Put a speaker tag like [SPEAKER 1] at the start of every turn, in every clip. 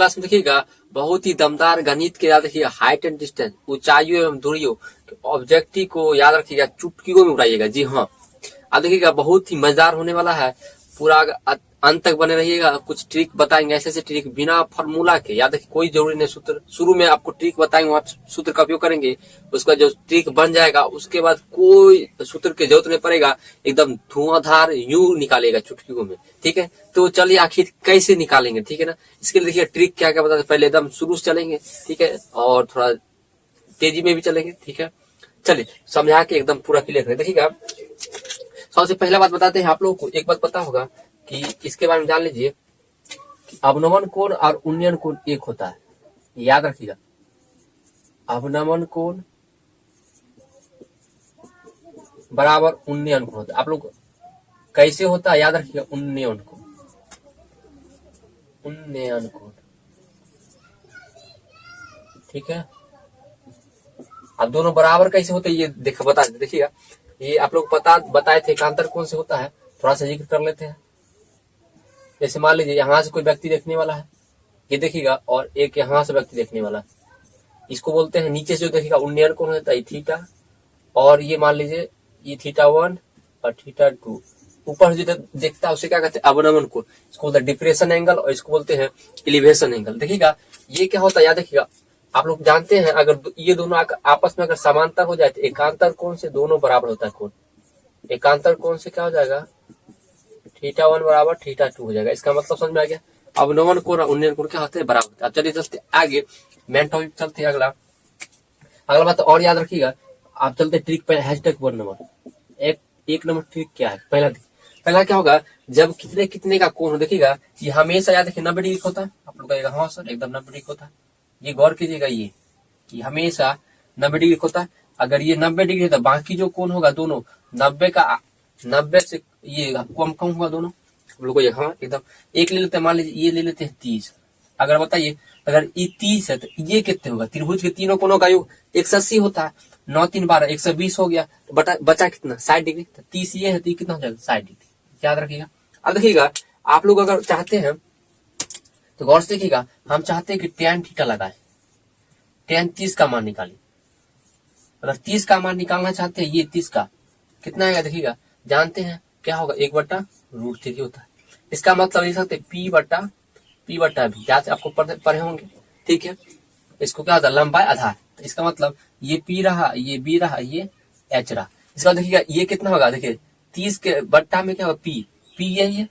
[SPEAKER 1] Class में देखिएगा बहुत ही दमदार गणित के याद रखिएगा, हाइट एंड डिस्टेंस, ऊंचाइयों एवं दूरियों, ऑब्जेक्टिव को याद रखिएगा, चुटकियों में उड़ाइएगा। जी हाँ, अब देखिएगा बहुत ही मजेदार होने वाला है, पूरा अंत तक बने रहिएगा। कुछ ट्रिक बताएंगे, ऐसे ऐसे ट्रिक बिना फॉर्मूला के, याद रखिए कोई जरूरी नहीं सूत्र, शुरू में आपको ट्रिक बताएंगे, वहां सूत्र का उपयोग करेंगे, उसके बाद जो ट्रिक बन जाएगा उसके बाद कोई सूत्र की जरूरत नहीं पड़ेगा, एकदम धुआंधार यूं निकालेगा चुटकियों में। ठीक है, तो चलिए आखिर कैसे निकालेंगे, ठीक है ना। इसके लिए देखिए ट्रिक क्या क्या बताते, पहले एकदम शुरू से चलेंगे, ठीक है, और थोड़ा तेजी में भी चलेंगे। ठीक है, चलिए समझा के एकदम पूरा क्लियर करें। देखिएगा सबसे पहला बात बताते हैं, आप लोगों को एक बात पता होगा कि इसके बारे में जान लीजिए कि अवनमन कोण और उन्नयन कोण एक होता है, याद रखिएगा। अवनमन कोण बराबर उन्नयन कोण होता है। आप लोग कैसे होता है याद रखिएगा, उन्नयन कोण, उन्नयन कोण, ठीक है। अब दोनों बराबर कैसे होते हैं ये बता देखिएगा, ये आप लोग बताए थे एकांतर कौन से होता है, थोड़ा सा जिक्र कर लेते हैं। जैसे मान लीजिए यहाँ से कोई व्यक्ति देखने वाला है, ये देखिएगा, और एक यहाँ से व्यक्ति देखने वाला है, इसको बोलते हैं, नीचे से जो देखिएगा उन्नयन कोण होता है थीटा, और ये मान लीजिए ये θ1 और θ2, ऊपर जो देखता है उसे क्या कहते हैं, अवनमन कोण, इसको बोलते हैं डिप्रेशन एंगल, और इसको बोलते हैं एलिवेशन एंगल। देखिएगा ये क्या होता है, याद देखिएगा, आप लोग जानते हैं अगर ये दोनों आपस में अगर समांतर हो जाए तो एकांतर कोण से दोनों बराबर होता है कोण, एकांतर कोण से क्या हो जाएगा, θ1 बराबर θ2 हो जाएगा। इसका मतलब समझ में आ गया, अवनमन कोण और उन्नयन कोण क्या होते हैं, बराबर। अब चलिए चलते आगे, मेन टॉपिक चलते अगला बात और याद रखिएगा। आप चलते ट्रिक पे, हैशटैग 1 नंबर, एक नंबर ट्रिक क्या है, पहला क्या होगा, जब कितने कितने का कोण हो, देखिएगा ये हमेशा याद रखिए 90 डिग्री होता है। आप लोग कहेगा हाँ सर एकदम 90 डिग्री होता है, ये गौर कीजिएगा, ये हमेशा 90 डिग्री होता है। अगर ये 90 डिग्री है तो बाकी जो कोण होगा दोनों 90 से ये कम कम होगा दोनों। हम लोग को हाँ एकदम एक ले लेते हैं, मान लीजिए ये ले लेते हैं 30। अगर बताइए अगर ये 30 है तो ये कितने होगा, त्रिभुज के तीनों कोणों का योग 180 होता है, 9 3 12 120 हो गया, तो बचा कितना 60 डिग्री, तो 30 ये है तो ये कितना हो जाएगा 60 डिग्री, याद रखिएगा। अब देखिएगा आप लोग अगर चाहते हैं तो गौर से देखिएगा, हम चाहते हैं कि tan थीटा लगाए, tan 30 का मान निकालिए। अगर 30 का मान निकालना चाहते हैं, ये 30 का कितना आएगा, देखिएगा जानते हैं क्या होगा, 1/√3 होता है। इसका मतलब लिख सकते P बटा V, याद आपको पढ़े होंगे, ठीक है। इसको क्या होता है, लंबाई आधार, तो इसका मतलब ये P रहा, ये B रहा, ये H रहा। इसका देखिएगा ये कितना होगा, देखिए 30 के बट्टा में क्या होगा, P यही है,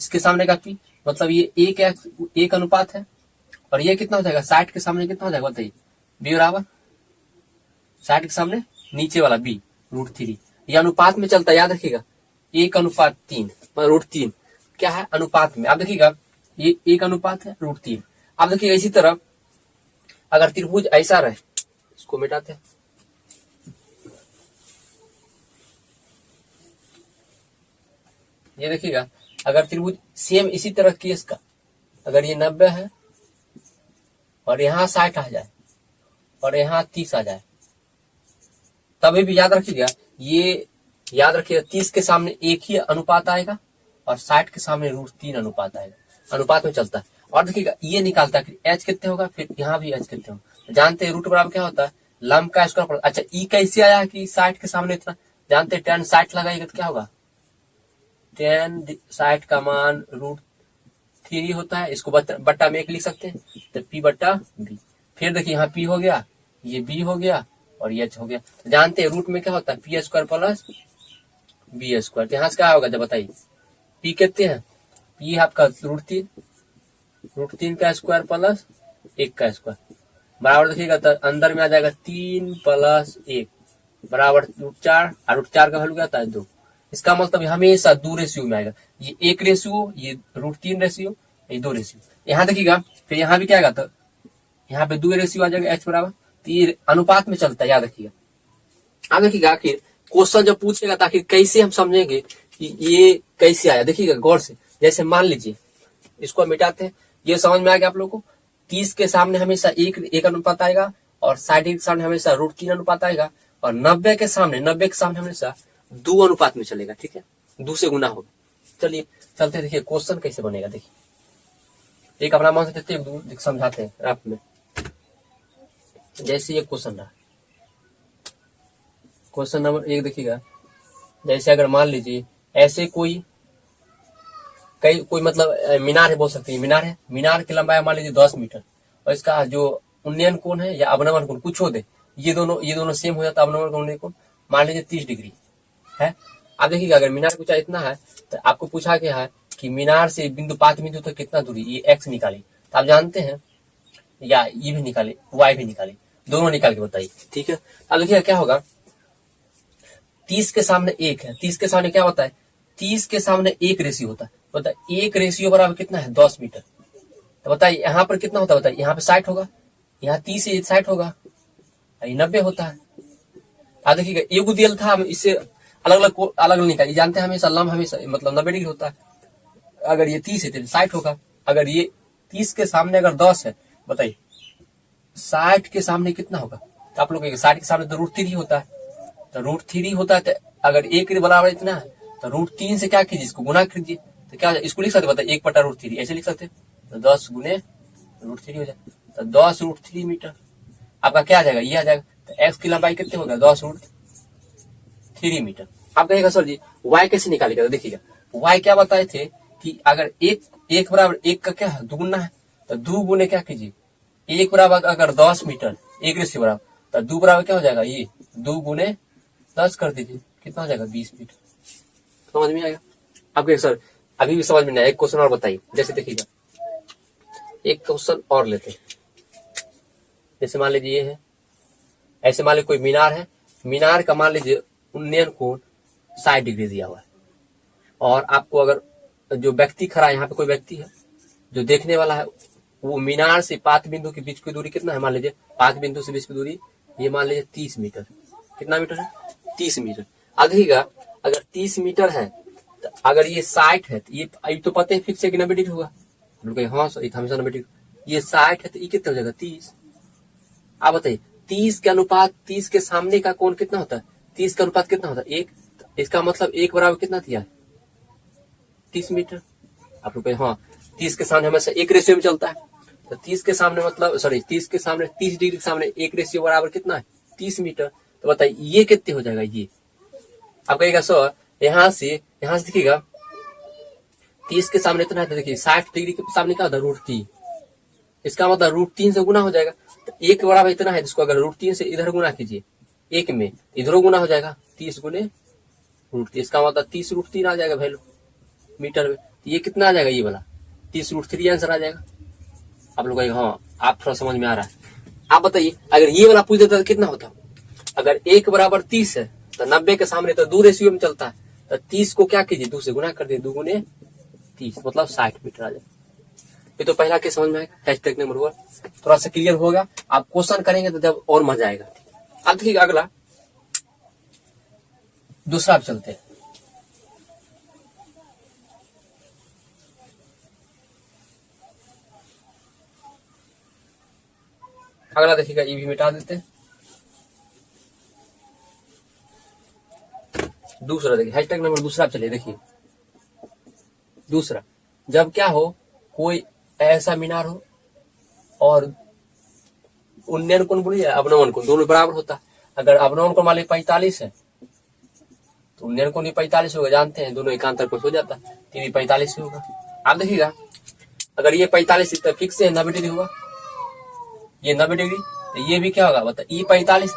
[SPEAKER 1] इसके सामने का P, मतलब ये एक अनुपात है, और ये कितना हो जाएगा 60 के सामने कितना हो जाएगा बताइए, B बराबर 60 के सामने नीचे वाला B√3, ये अनुपात में चलता है, याद रखिएगा 1:3, √3 क्या है अनुपात में। आप देखिएगा ये 1 है √3। आप देखिएगा इसी तरह अगर त्रिभुज ऐसा रहे, इसको मिटाते हैं, ये देखिएगा अगर त्रिभुज सेम इसी तरह केस का, अगर ये 90 है और यहाँ 60 आ जाए और यहाँ 30 आ जाए, तभी भी याद रखिएगा, ये याद रखिएगा 30 के सामने एक ही अनुपात आएगा और 60 के सामने √3 अनुपात आएगा, अनुपात में चलता है। और देखिएगा ये निकालता है कि H कितने होगा, फिर यहाँ भी H कितने होगा। जानते हैं रूट बराबर क्या होता है, लंब का स्क्वायर। अच्छा ई कैसे आया कि 60 के सामने इतना, जानते हैं tan 60 लगाएगा तो क्या होगा, tan 60 का मान √3 होता है, इसको बट्टा में 1 लिख सकते हैं, तो P/B। फिर देखिए यहाँ P हो गया, ये B हो गया और ये H हो गया। तो जानते हैं रूट में क्या होता है, P² + B²। तो यहाँ से क्या होगा जब बताइए, P कितने हैं, P आपका √3 का स्क्वायर प्लस 1 का स्क्वायर बराबर, देखिएगा तो अंदर में आ जाएगा 3 + 1 बराबर √4, और √4 का वैल्यू क्या आता है 2। इसका मतलब हमेशा 2 रेशियो में आएगा, ये 1 रेशियो, ये √3 रेशियो, ये 2 रेशियो। यहाँ देखिएगा फिर यहाँ भी क्या आएगा, तो यहाँ पे 2 रेशियो आ जाएगा H बराबर, तो ये अनुपात में चलता है, याद रखिएगा। अब देखिएगा आखिर क्वेश्चन जब पूछेगा तो आखिर कैसे हम समझेंगे कि ये कैसे आया, देखिएगा गौर से। जैसे मान लीजिए इसको मिटाते हैं, ये समझ में आ गया आप लोगों को, 30 के सामने हमेशा एक अनुपात आएगा और 60 के सामने हमेशा √3 अनुपात आएगा, और 90 के सामने हमेशा 2 अनुपात में चलेगा, ठीक है, 2 से गुना होगा। चलिए चलते देखिए क्वेश्चन कैसे बनेगा। देखिए एक अपना मान से देते हैं, समझाते हैं आप में। जैसे ये क्वेश्चन रहा, क्वेश्चन नंबर 1 देखिएगा। जैसे अगर मान लीजिए ऐसे कोई मतलब मीनार है, बोल सकते हैं मीनार है, मीनार की लंबाई मान लीजिए 10 मीटर, और इसका जो उन्नयन कोण है या अवनमन कोण कुछ हो दे, ये दोनों सेम हो जाता है। अवनमन कोण कोण मान लीजिए 30 डिग्री है। आप देखिएगा अगर मीनार की ऊंचाई इतना है तो आपको पूछा गया है कि मीनार से बिंदु 5 बिंदु तक कितना दूरी, ये एक्स निकाली, तो आप जानते हैं, या ये भी निकाले, वाई भी निकाले, दोनों निकाल के बताइए, ठीक है। अब देखिएगा क्या होगा, 30 के सामने 1 है, 30 के सामने क्या होता है, 30 के सामने 1 रेशियो होता है, बताइए 1 रेशियो बराबर कितना है, 10 मीटर। तो बताइए यहाँ पर कितना होता है, बताइए यहाँ पे 60 होगा, यहाँ 30 से 60 होगा, ये 90 होता है। आप देखिएगा एगो दियल था, हम इससे अलग अलग निकालिए, जानते हैं हमेशा लंब हमेशा मतलब 90 डिग्री होता है। अगर ये 30 है तो 60 होगा, अगर ये 30 के सामने अगर 10 है, बताइए 60 के सामने कितना होगा, तो आप लोग 60 के सामने तो √3 होता है, तो √3 होता है, तो अगर 1 के बराबर इतना है तो √3 से क्या कीजिए, इसको गुना कीजिए, तो क्या इसको लिख सकते, बताइए 1/√3 ऐसे लिख सकते, तो 10 गुने √3 हो जाए, तो 10 √3 मीटर आपका क्या आ जाएगा, ये आ जाएगा। तो एक्स की लंबाई कितनी होगा, 10 √3 मीटर। आप कहेगा सर जी वाई कैसे निकालेगा, तो देखिएगा वाई क्या बताए थे कि अगर एक बराबर 1 का क्या है, दुगुना है, तो 2 गुने क्या कीजिए, 1 बराबर अगर 10 मीटर 1 रेशियो बराबर, तो 2 बराबर क्या हो जाएगा, ये 2 गुने 10 कर दीजिए, कितना हो जाएगा 20 मीटर। समझ में आएगा आपके सर, अभी भी समझ में नहीं आया। एक क्वेश्चन और बताइए, जैसे देखिएगा एक क्वेश्चन और लेते हैं। जैसे मान लीजिए ये है, ऐसे मान लीजिए कोई मीनार है, मीनार का मान लीजिए उन्नयन कोण 60 डिग्री दिया हुआ है, और आपको अगर जो व्यक्ति खड़ा है, यहाँ पे कोई व्यक्ति है जो देखने वाला है, वो मीनार से 5 बिंदु के बीच की दूरी कितना है, मान लीजिए 5 बिंदु से बीच की दूरी ये मान लीजिए 30 मीटर, कितना मीटर है, 30 मीटर। अब देखिएगा अगर 30 मीटर है, तो अगर ये 60 है, तो ये तो पता है फिक्स है कि 90 डिग्री होगा, हाँ हमेशा 90 डिग्री, ये 60 है तो ये कितना हो जाएगा 30। आप बताइए 30 के अनुपात 30 के सामने का कोण कितना होता है, 30 का अनुपात कितना होता है 1, इसका मतलब 1 बराबर कितना दिया है 30 मीटर। आप लोग हाँ 30 के सामने हमेशा 1 रेशियो में चलता है, तो 30 के सामने मतलब 30 के सामने 30 डिग्री के सामने 1 रेशियो बराबर कितना है 30 मीटर। तो बताइए ये कितने हो जाएगा, ये आप कहेगा सर यहाँ से देखिएगा 30 के सामने इतना है, तो देखिए 60 डिग्री के सामने क्या होता है √3, इसका मतलब √3 से गुना हो जाएगा, तो 1 बराबर इतना है, जिसको अगर √3 से इधर गुना कीजिए, 1 में इधरों गुना हो जाएगा, 30 गुने √3, इसका मतलब 30 √3 आ जाएगा वैल्यू मीटर में। तो ये कितना आ जाएगा, ये वाला 30 √3 आंसर आ जाएगा। आप लोग हाँ आप थोड़ा समझ में आ रहा है। आप बताइए अगर ये वाला पूछ देता तो कितना होता, अगर 1 बराबर 30 है तो 90 के सामने तो 2 रेशियो में चलता है, तो 30 को क्या कीजिए 2 से गुना कर दिए, 2 गुने 30 मतलब 60 मीटर आ जाए। ये तो पहला केस समझ में आएगा, हैशटैग नंबर 1 थोड़ा सा क्लियर होगा, आप क्वेश्चन करेंगे तो जब और मजा आएगा। अब देखिए अगला दूसरा आप चलते हैं। अगला देखिएगा ये भी मिटा देते हैं। दूसरा देखिए हैशटैग नंबर दूसरा चलिए, देखिए दूसरा, जब क्या हो कोई ऐसा मीनार हो और उन्नयन कोण बोलिए अवनमन कोण दोनों बराबर होता है। अगर अवनमन कोण मान लीजिए 45 है तो उन्नयन कोण भी 45 होगा, जानते हैं दोनों एकांतर कोण हो जाता है, ये भी 45 ही होगा। आप देखिएगा अगर ये 45 तो फिक्स है 90 डिग्री होगा, ये 90 डिग्री, तो ये भी क्या होगा बता, ये 45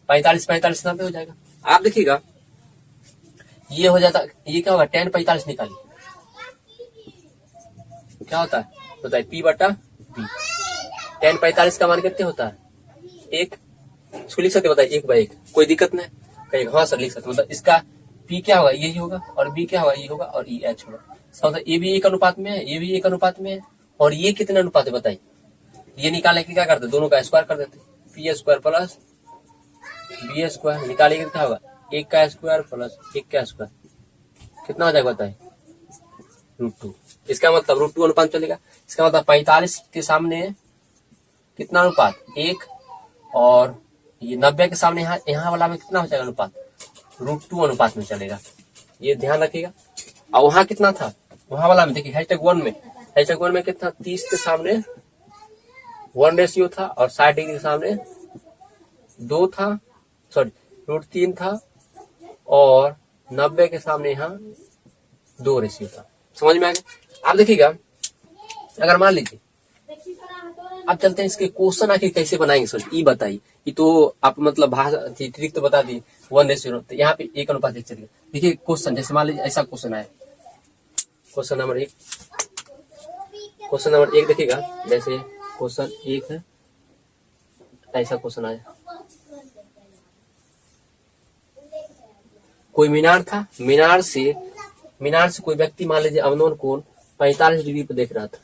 [SPEAKER 1] 45 45 90 हो जाएगा। आप देखिएगा ये हो जाता, ये क्या होगा tan 45 निकालिए, क्या होता है बताइए P/B, tan 45 का मान कितने होता है 1, इसको लिख सकते बताइए 1/1, कोई दिक्कत नहीं, कहेगा हाँ सर लिख सकते, मतलब इसका P क्या होगा यही होगा, और B क्या होगा ये होगा, और E H होगा। इसका मतलब ये भी 1 अनुपात में है, ये भी 1 अनुपात में है, और ये कितने अनुपात है बताइए, ये निकालने के क्या करते दोनों का स्क्वायर कर देते, P² प्लस B² निकालेंगे क्या होगा 1 का स्क्वायर प्लस 1 का स्क्वायर, कितना हो जाएगा बताइए √2। इसका मतलब √2 अनुपात चलेगा, इसका मतलब 45 के सामने कितना अनुपात 1, और ये 90 के सामने यहाँ वाला में कितना हो जाएगा अनुपात √2 अनुपात में चलेगा, ये ध्यान रखिएगा। और वहां कितना था वहां वाला में देखिए हैशटैग 1 में हैशटैग 1 में कितना 30 के सामने 1 रेशियो था और 60 डिग्री के सामने 2 था, सॉरी √3 था और 90 के सामने यहाँ 2 रेशियो था। समझ में आ गया। आप देखिएगा, अगर मान लीजिए अब चलते हैं इसके क्वेश्चन आखिर कैसे बनाएंगे सर, ये बताइए। ये तो आप मतलब भाषा ट्रिक तो बता दी 1 रेशियो, तो यहाँ पे 1:1 चलिए। देखिए क्वेश्चन, जैसे मान लीजिए ऐसा क्वेश्चन आया, क्वेश्चन नंबर 1 देखिएगा, जैसे क्वेश्चन 1 है, ऐसा क्वेश्चन आया। कोई मीनार था, मीनार से कोई व्यक्ति मान लीजिए अवनोन कोण 45 डिग्री पर देख रहा था।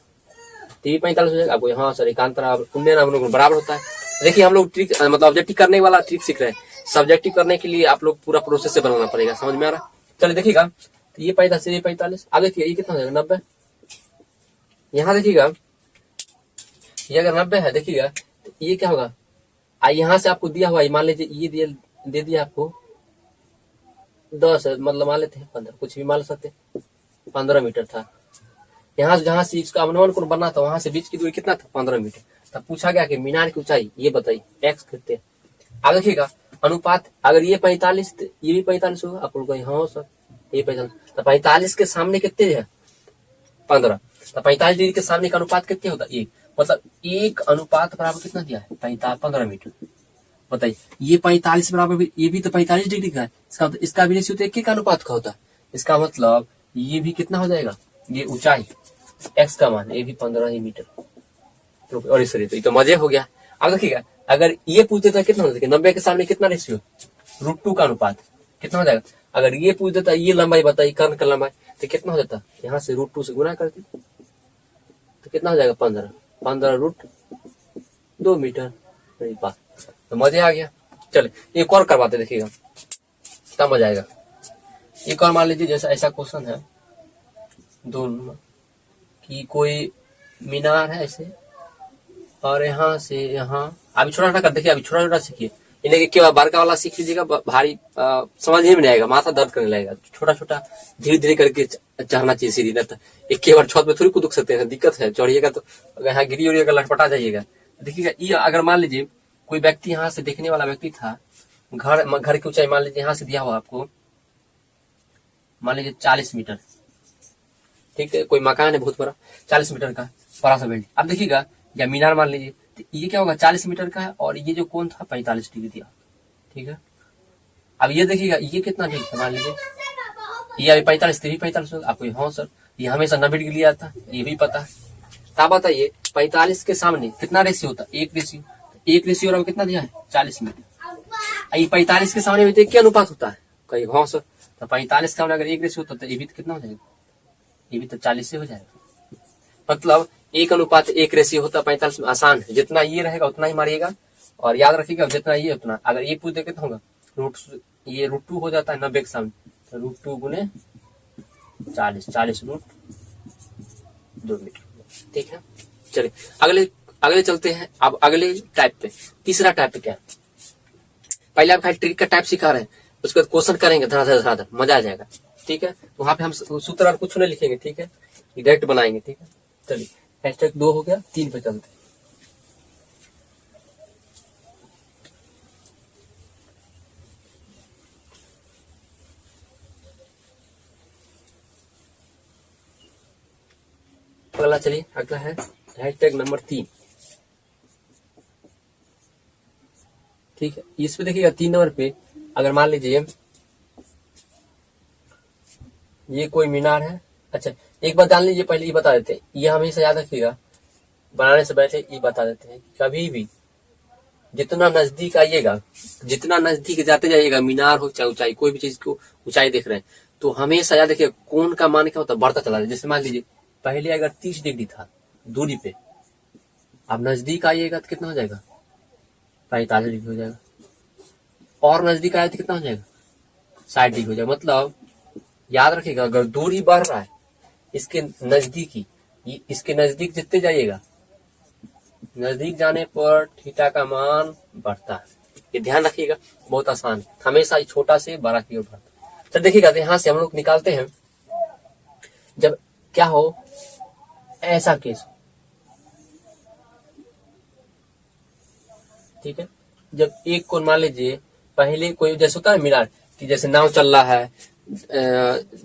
[SPEAKER 1] टीवी 45 हो जाएगा आपको, हाँ सर एकांतर पुण्य अवनोन बराबर होता है। देखिए हम लोग ट्रिक मतलब ऑब्जेक्टिव करने वाला ट्रिक सीख रहे हैं। सब्जेक्टिव करने के लिए आप लोग पूरा प्रोसेस से बनाना पड़ेगा। समझ में आ रहा है? चलिए देखिएगा, तो ये 45 ये 45, अब देखिए ये कितना हो जाएगा 90। यहाँ देखिएगा ये अगर 90 है, देखिएगा तो ये क्या होगा, यहाँ से आपको दिया हुआ मान लीजिए ये दे दिया आपको 10, मतलब मान लेते हैं 15, कुछ भी मान सकते, 15 मीटर था। यहाँ से जहां से इसका अनुमान कोण बनना था वहां से बीच की दूरी कितना था 15 मीटर। तब पूछा गया कि मीनार की ऊंचाई ये बताइए, एक्स कितने। अब देखिएगा अनुपात, अगर ये 45 ये भी 45 होगा, आप लोग हाँ सर ये 45, तो 45 के सामने कितने है 15, तो 45 डिग्री के सामने का अनुपात कितने होता है 1, मतलब 1 अनुपात बराबर कितना दिया है 15 मीटर। बताइए ये 45 बराबर ये भी तो 45 डिग्री का है, इसका भी रेशियो तो 1 का अनुपात का होता है। इसका मतलब ये भी कितना हो जाएगा, ये ऊंचाई एक्स का मान ये भी 15 ही मीटर। और इस तरीके तो मजे हो गया। अब देखिएगा अगर ये पूछ देता कितना हो जाएगा 90 के सामने कितना रेशियो √2 का अनुपात कितना हो जाएगा। अगर ये पूछ देता ये लंबाई बताइए कर्ण का लंबाई, तो कितना हो जाता, यहाँ से √2 से गुना करते तो कितना हो जाएगा 15 √2 मीटर। तो मजे आ गया। चले एक और करवाते, देखिएगा तब मजा आएगा। एक और मान लीजिए जैसा ऐसा क्वेश्चन है दोनों कि कोई मीनार है ऐसे और यहाँ से यहाँ, अभी छोटा छोटा कर देखिए, अभी छोटा छोटा सीखिए, इन्हें केवल बारका वाला सीख लीजिएगा, भारी समझ ही में नहीं आएगा, माथा दर्द करने लगेगा। छोटा छोटा धीरे धीरे करके चढ़ना चाहिए सीढ़ी, न एक के बार छत पे थोड़ी कूद सकते हैं, दिक्कत है, चढ़िएगा तो यहाँ गिरी उड़िएगा लटपटा जाइएगा। देखिएगा ये अगर मान लीजिए कोई व्यक्ति यहाँ से देखने वाला व्यक्ति था, घर की ऊंचाई मान लीजिए यहाँ से दिया हुआ आपको मान लीजिए 40 मीटर, ठीक है, कोई मकान है बहुत बड़ा 40 मीटर का बड़ा सा बिल्डिंग। अब देखिएगा या मीनार मान लीजिए, तो ये क्या होगा 40 मीटर का है और ये जो कोण था 45 डिग्री दिया, ठीक है। अब ये देखिएगा ये कितना डिग्री था, मान लीजिए ये अभी 45 भी 45 होगा। आपको हाँ सर ये हमेशा 90 डिग्री आता है, ये भी पता है। तब बताइए 45 के सामने कितना रेशियो होता है 1 रेशियो, 1 रेशियो और कितना दिया है 40 मीटर। ये 45 के सामने भी क्या अनुपात होता है, कहीं हाँ सर, तो 45 के सामने अगर 1 रेशियो होता तो ये भी कितना हो जाएगा, ये भी तो 40 से हो जाएगा। मतलब 1:1 रेशियो होता है 45 में, आसान है, जितना ये रहेगा उतना ही मारिएगा और याद रखिएगा जितना ये उतना। अगर ये पूछ दे कितना होगा ये √2 हो जाता है 90 के सामने, तो √2 गुने 40 √2 मीटर, ठीक है। चलिए अगले चलते हैं। अब अगले टाइप पे, तीसरा टाइप पे क्या है, पहले आप खाली ट्रिक का टाइप सिखा रहे हैं, उसके बाद क्वेश्चन करेंगे धड़ाधड़ मजा आ जाएगा, ठीक है। वहां पे हम सूत्र और कुछ नहीं लिखेंगे, ठीक है, डायरेक्ट बनाएंगे, ठीक है। चलिए हैशटैग 2 हो गया, 3 पे चलते हैं। अगला चलिए, अगला है हैशटैग नंबर 3, ठीक है। इस पे देखिएगा 3 नंबर पे अगर मान लीजिए ये कोई मीनार है। अच्छा एक बात जान लीजिए, पहले ये बता देते हैं, ये हमेशा याद रखिएगा बनाने से पहले ये बता देते हैं, कभी भी जितना नजदीक आइएगा, जितना नजदीक जाते जाइएगा, मीनार हो चाहे ऊंचाई, कोई भी चीज को ऊंचाई देख रहे हैं, तो हमेशा याद रखिए कोण का मान क्या होता है बढ़ता चला जाए। जैसे मान लीजिए पहले अगर 30 डिग्री था दूरी पे, अब नजदीक आइएगा तो कितना हो जाएगा 45 डिग्री हो जाएगा, और नजदीक आए तो कितना हो जाएगा 60 डिग्री हो जाएगा। मतलब याद रखिएगा अगर दूरी बढ़ रहा है इसके नजदीक जितने जाइएगा, नजदीक जाने पर थीटा का मान बढ़ता है। ये ध्यान रखिएगा, बहुत आसान है, हमेशा छोटा से बड़ा की ओर बढ़ता है। तो देखिएगा यहाँ से हम लोग निकालते हैं, जब क्या हो ऐसा केस, ठीक है। जब एक कोण मान लीजिए पहले कोई जैसे होता है मीनार कि जैसे नाव चल रहा है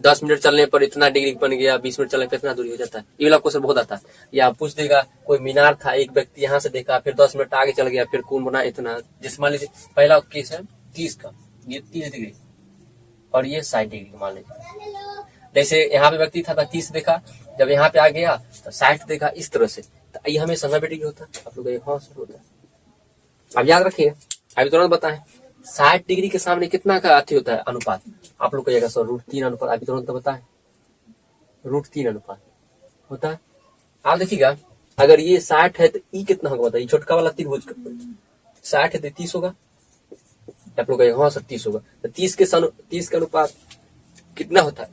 [SPEAKER 1] 10 मिनट चलने पर इतना डिग्री बन गया, 20 मिनट चलने पर इतना दूरी हो जाता है, ये वाला क्वेश्चन बहुत आता है। या पूछ देगा कोई मीनार था, एक व्यक्ति यहाँ से देखा, फिर 10 मिनट आगे चल गया, फिर कोण बना इतना। जैसे मान लीजिए पहला केस है 30 का, ये 30 डिग्री और ये 60 डिग्री मान लीजिए। जैसे यहाँ पे व्यक्ति था 30 देखा, जब यहाँ पे आ गया तो 60 देखा, इस तरह से। तो ये हमें 90 डिग्री होता है। आप लोग हाँ सर होता है। अब याद रखिए, अभी तुरंत बताएं 60 डिग्री के सामने कितना का अति होता है अनुपात। आप लोग कहिएगा सर √3 अनुपात। अभी तुरंत बताएं √3 अनुपात होता है। आप देखिएगा अगर ये 60 है तो ई कितना होगा बताइए, छोटका वाला त्रिभुज का 60 है तो 30 होगा। आप लोग कहिएगा हाँ सर 30 होगा। तो 30 के अनुपात कितना होता है,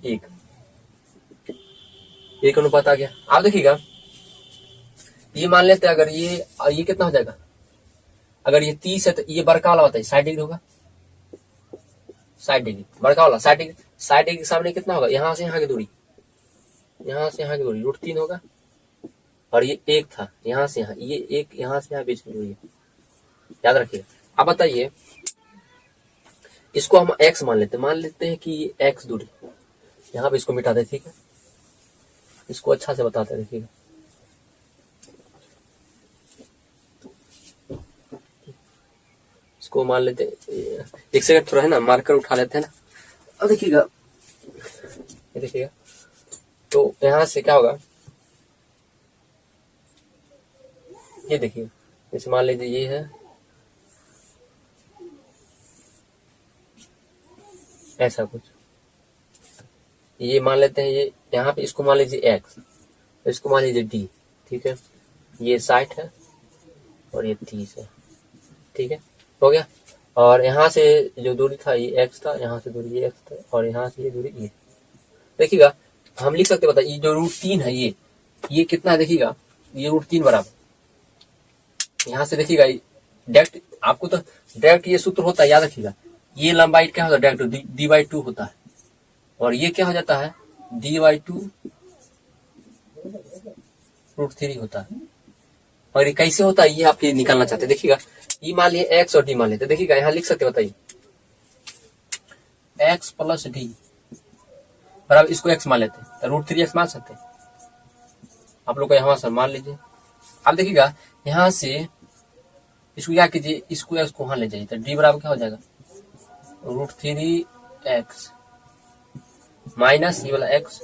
[SPEAKER 1] एक अनुपात आ गया। आप देखिएगा ये मान लेते हैं अगर ये कितना हो जाएगा, अगर ये 30 है तो ये बड़का वाला बताइए 60 डिग्री होगा। 60 डिग्री बड़का वाला 60 डिग्री, 60 डिग्री के सामने कितना होगा, यहाँ से यहाँ की दूरी, यहाँ से यहाँ की दूरी √3 होगा। और ये एक था यहाँ से यहाँ, ये एक यहाँ से यहाँ बीच में दूरी है, याद रखिए। अब बताइए इसको हम x मान लेते हैं कि ये x दूरी, यहाँ पे इसको मिटाते, ठीक है। इसको अच्छा से बताते हैं, देखिएगा इसको मान लेते हैं, एक सेकंड थोड़ा है ना, मार्कर उठा लेते हैं ना। अब देखिएगा ये देखिएगा तो यहाँ से क्या होगा, ये देखिए जैसे मान लीजिए ये है ऐसा कुछ, ये मान लेते हैं, ये यहाँ पे इसको मान लीजिए x, इसको मान लीजिए d, ठीक है। ये 60 है और ये 30 है, ठीक है, हो गया। और यहाँ से जो दूरी था ये x था, यहाँ से दूरी ये x था, और यहाँ से ये दूरी ये। देखिएगा हम लिख सकते बता, ये जो √3 है ये कितना है, देखिएगा ये √3 बराबर, यहाँ से देखिएगा डायरेक्ट, आपको तो डायरेक्ट ये सूत्र होता है, याद रखिएगा। ये लंबाई क्या होता है, डायरेक्ट d/2 होता है, और ये क्या हो जाता है d/2 √3 होता है। और ये कैसे होता है ये आप ये निकालना चाहते हैं, देखिएगा ये मान लिए x और d मान लेते, देखिएगा यहाँ लिख सकते, बताइए x + d बराबर, इसको x मान लेते हैं तो √3x मान सकते हैं। आप लोग को यहाँ सर मान लीजिए। अब देखिएगा यहाँ से इसको क्या कीजिए, इसको x को वहां ले जाइए, तो d बराबर क्या हो जाएगा √3x माइनस ये वाला x,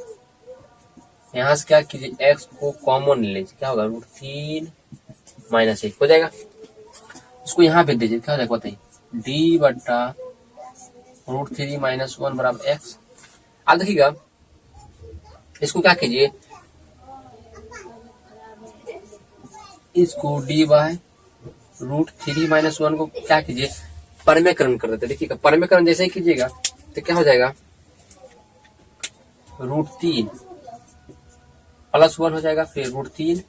[SPEAKER 1] यहाँ से क्या कीजिए x को कॉमन ले लीजिए, क्या होगा √3 - 1 हो जाएगा। इसको यहाँ पे दीजिए, क्या हो जाएगा बताइए d/√3 - 1 बराबर x। अब देखिएगा इसको क्या कीजिए, इसको d/√3 - 1 को क्या कीजिए परमेकरण कर देते, देखिएगा परमेकरण जैसे ही कीजिएगा तो क्या हो जाएगा √3 + 1 हो जाएगा, फिर √3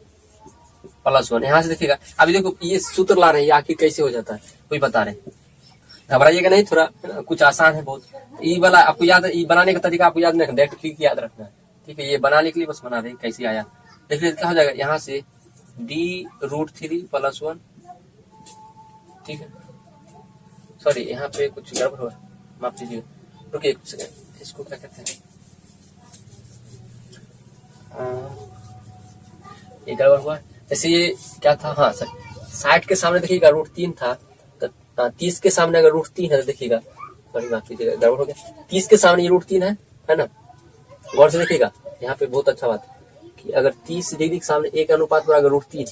[SPEAKER 1] + 1। यहाँ से देखिएगा अभी देखो ये सूत्र ला रहे हैं, आखिर कैसे हो जाता है कोई बता रहे हैं, घबराइएगा नहीं, थोड़ा कुछ आसान है बहुत। ये वाला आपको याद है, ये बनाने का तरीका आपको याद नहीं रखना, डायरेक्ट क्लिक याद रखना है, ठीक है। ये बनाने के लिए बस बना दे कैसे आया, देखिए क्या हो जाएगा यहाँ से d√3 + 1, ठीक है। सॉरी यहाँ पे कुछ गड़बड़ हुआ, माफ कीजिए, रुकिए एक सेकंड, इसको क्या कहते हैं, ये गड़बड़ हुआ। जैसे ये क्या था, हाँ सर 60 के सामने देखिएगा √3 था, तो 30 के सामने अगर √3 है तो देखिएगा, सॉरी माफ कीजिएगा गड़बड़ हो गया, 30 के सामने ये √3 है ना, गौर से देखिएगा। यहाँ पे बहुत अच्छा बात है कि अगर 30 डिग्री के सामने एक अनुपात पर अगर √3,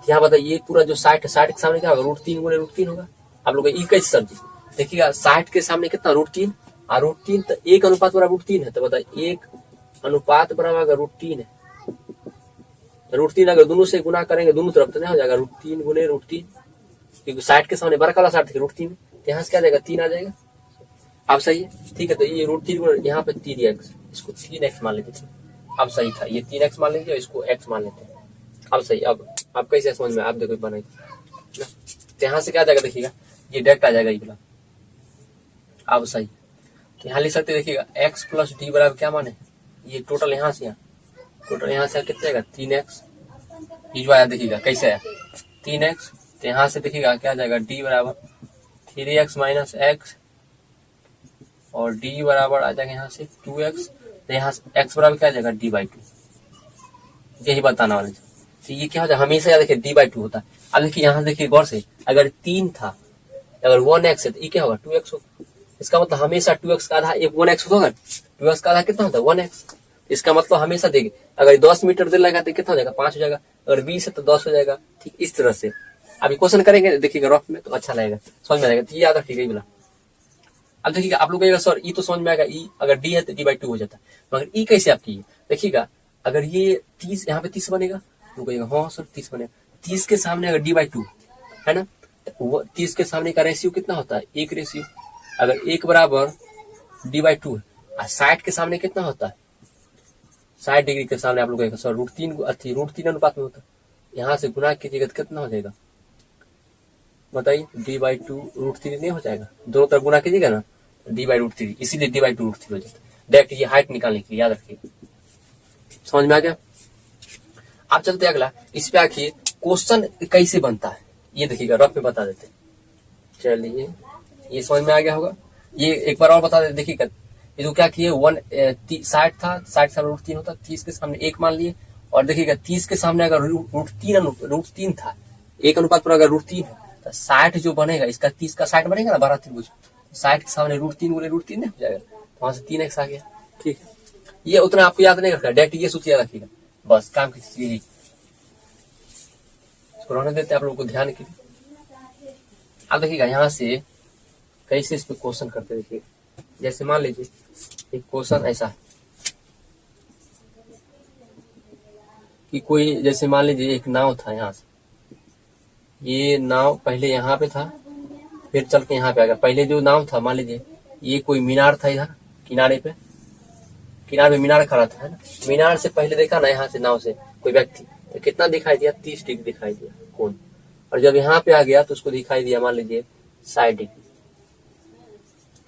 [SPEAKER 1] यहाँ बताइए ये पूरा जो 60 के सामने क्या होगा √3 × √3 होगा। आप लोग ये कैसे समझिए, देखिएगा 60 के सामने कितना √3, और √3 तो एक अनुपात बराबर √3 है, तो बताइए एक अनुपात बराबर अगर √3 है, √3 अगर दोनों से गुना करेंगे दोनों तरफ तो नहीं हो जाएगा √3 × √3, क्योंकि 60 के सामने बड़ा वाला 60 √3, तो यहाँ से क्या जाएगा 3 आ जाएगा। अब सही है, ठीक है। तो ये √3 यहाँ पे 3x, इसको 3x मान लेते थे, अब सही था, ये 3x मान लीजिए, इसको x मान लेते हैं, अब सही। अब कैसे समझ में, आप देखो बनाई, तो यहाँ से क्या जाएगा देखिएगा, ये डायरेक्ट आ जाएगा ये वाला, अब सही। तो यहाँ लिख सकते देखिएगा x + d बराबर क्या माने, ये टोटल यहाँ से यहाँ टोटल यहाँ से कितना आएगा 3x, ये जो आया देखिएगा कैसे आया 3x, तो यहाँ से देखिएगा क्या जाएगा d बराबर 3x माइनस एक्स, और d बराबर आ जाएगा यहाँ से 2x, तो यहाँ से x बराबर क्या आ जाएगा d/2, यही बताना वाले। तो ये क्या हो जाएगा हमेशा देखिए d/2 होता है। अब देखिए यहाँ देखिए गौर से, अगर 3 था, अगर 1x है तो ये क्या होगा 2x होगा। इसका मतलब हमेशा 2x का आधा एक 1x होगा, 2x का आधा कितना होता है 1x। इसका मतलब हमेशा देखिए अगर 10 मीटर दे लगेगा तो कितना हो जाएगा 5 हो जाएगा, अगर 20 है तो 10 हो जाएगा। ठीक इस तरह से अभी क्वेश्चन करेंगे देखिएगा रफ में तो अच्छा लगेगा, समझ में आएगा। तो ये याद रखिएगा बोला। अब देखिएगा आप लोग कहिएगा सर ई तो समझ में आएगा, ई अगर डी है तो d/2 हो जाता है, मगर ई कैसे आपकी है देखिएगा। अगर ये 30 यहाँ पे 30 बनेगा तो कहिएगा हाँ सर 30 बनेगा, 30 के सामने अगर d/2 है ना, तो 30 के सामने का रेशियो कितना होता है 1 रेशियो। अगर 1 बराबर d/2 है, और 60 के सामने कितना होता है 60 डिग्री के सामने आप लोग कहेगा सर √3 अनुपात में होता है। यहाँ से गुना कीजिएगा तो कितना हो जाएगा बताइए d/2 √3 नहीं हो जाएगा, दोनों तरफ गुना कीजिएगा ना d/√3, इसीलिए d/2 √3 हो जाता है। डायरेक्ट ये हाइट निकालने के लिए याद रखिए, समझ में आ गया। आप चलते अगला, इस पे आखिए क्वेश्चन कैसे बनता है ये देखिएगा रफ में बता देते। चलिए ये समझ में आ गया होगा, ये एक बार और बता देते देखिएगा। ये जो क्या किए 60 था, 60 से √3 होता, 30 के सामने 1 मान लिए, और देखिएगा 30 के सामने अगर √3 था, 1 अनुपात पर अगर √3 है तो 60 जो बनेगा इसका 30 का 60 बनेगा ना 12 त्रिभुज, 60 के सामने √3 बोले √3 नहीं हो जाएगा, तो वहां से 3x आ गया। ठीक है, ये उतना आपको याद नहीं रखना, डायरेक्ट ये सूत्र याद रखिएगा बस, काम की चीज यही। इसको रहने देते आप लोगों को ध्यान के लिए। अब देखिएगा यहाँ से कैसे इस पे क्वेश्चन करते देखिए। जैसे मान लीजिए एक क्वेश्चन ऐसा है कि कोई, जैसे मान लीजिए एक नाव था, यहाँ से ये नाव पहले यहाँ पे था, फिर चल के यहाँ पे आ गया। पहले जो नाव था मान लीजिए ये कोई मीनार था, इधर किनारे पे मीनार खड़ा था, है ना। मीनार से पहले देखा ना यहाँ से नाव से कोई व्यक्ति, तो कितना दिखाई दिया 30 डिग्री दिखाई दिया कोण, और जब यहाँ पे आ गया तो उसको दिखाई दिया मान लीजिए 60 डिग्री,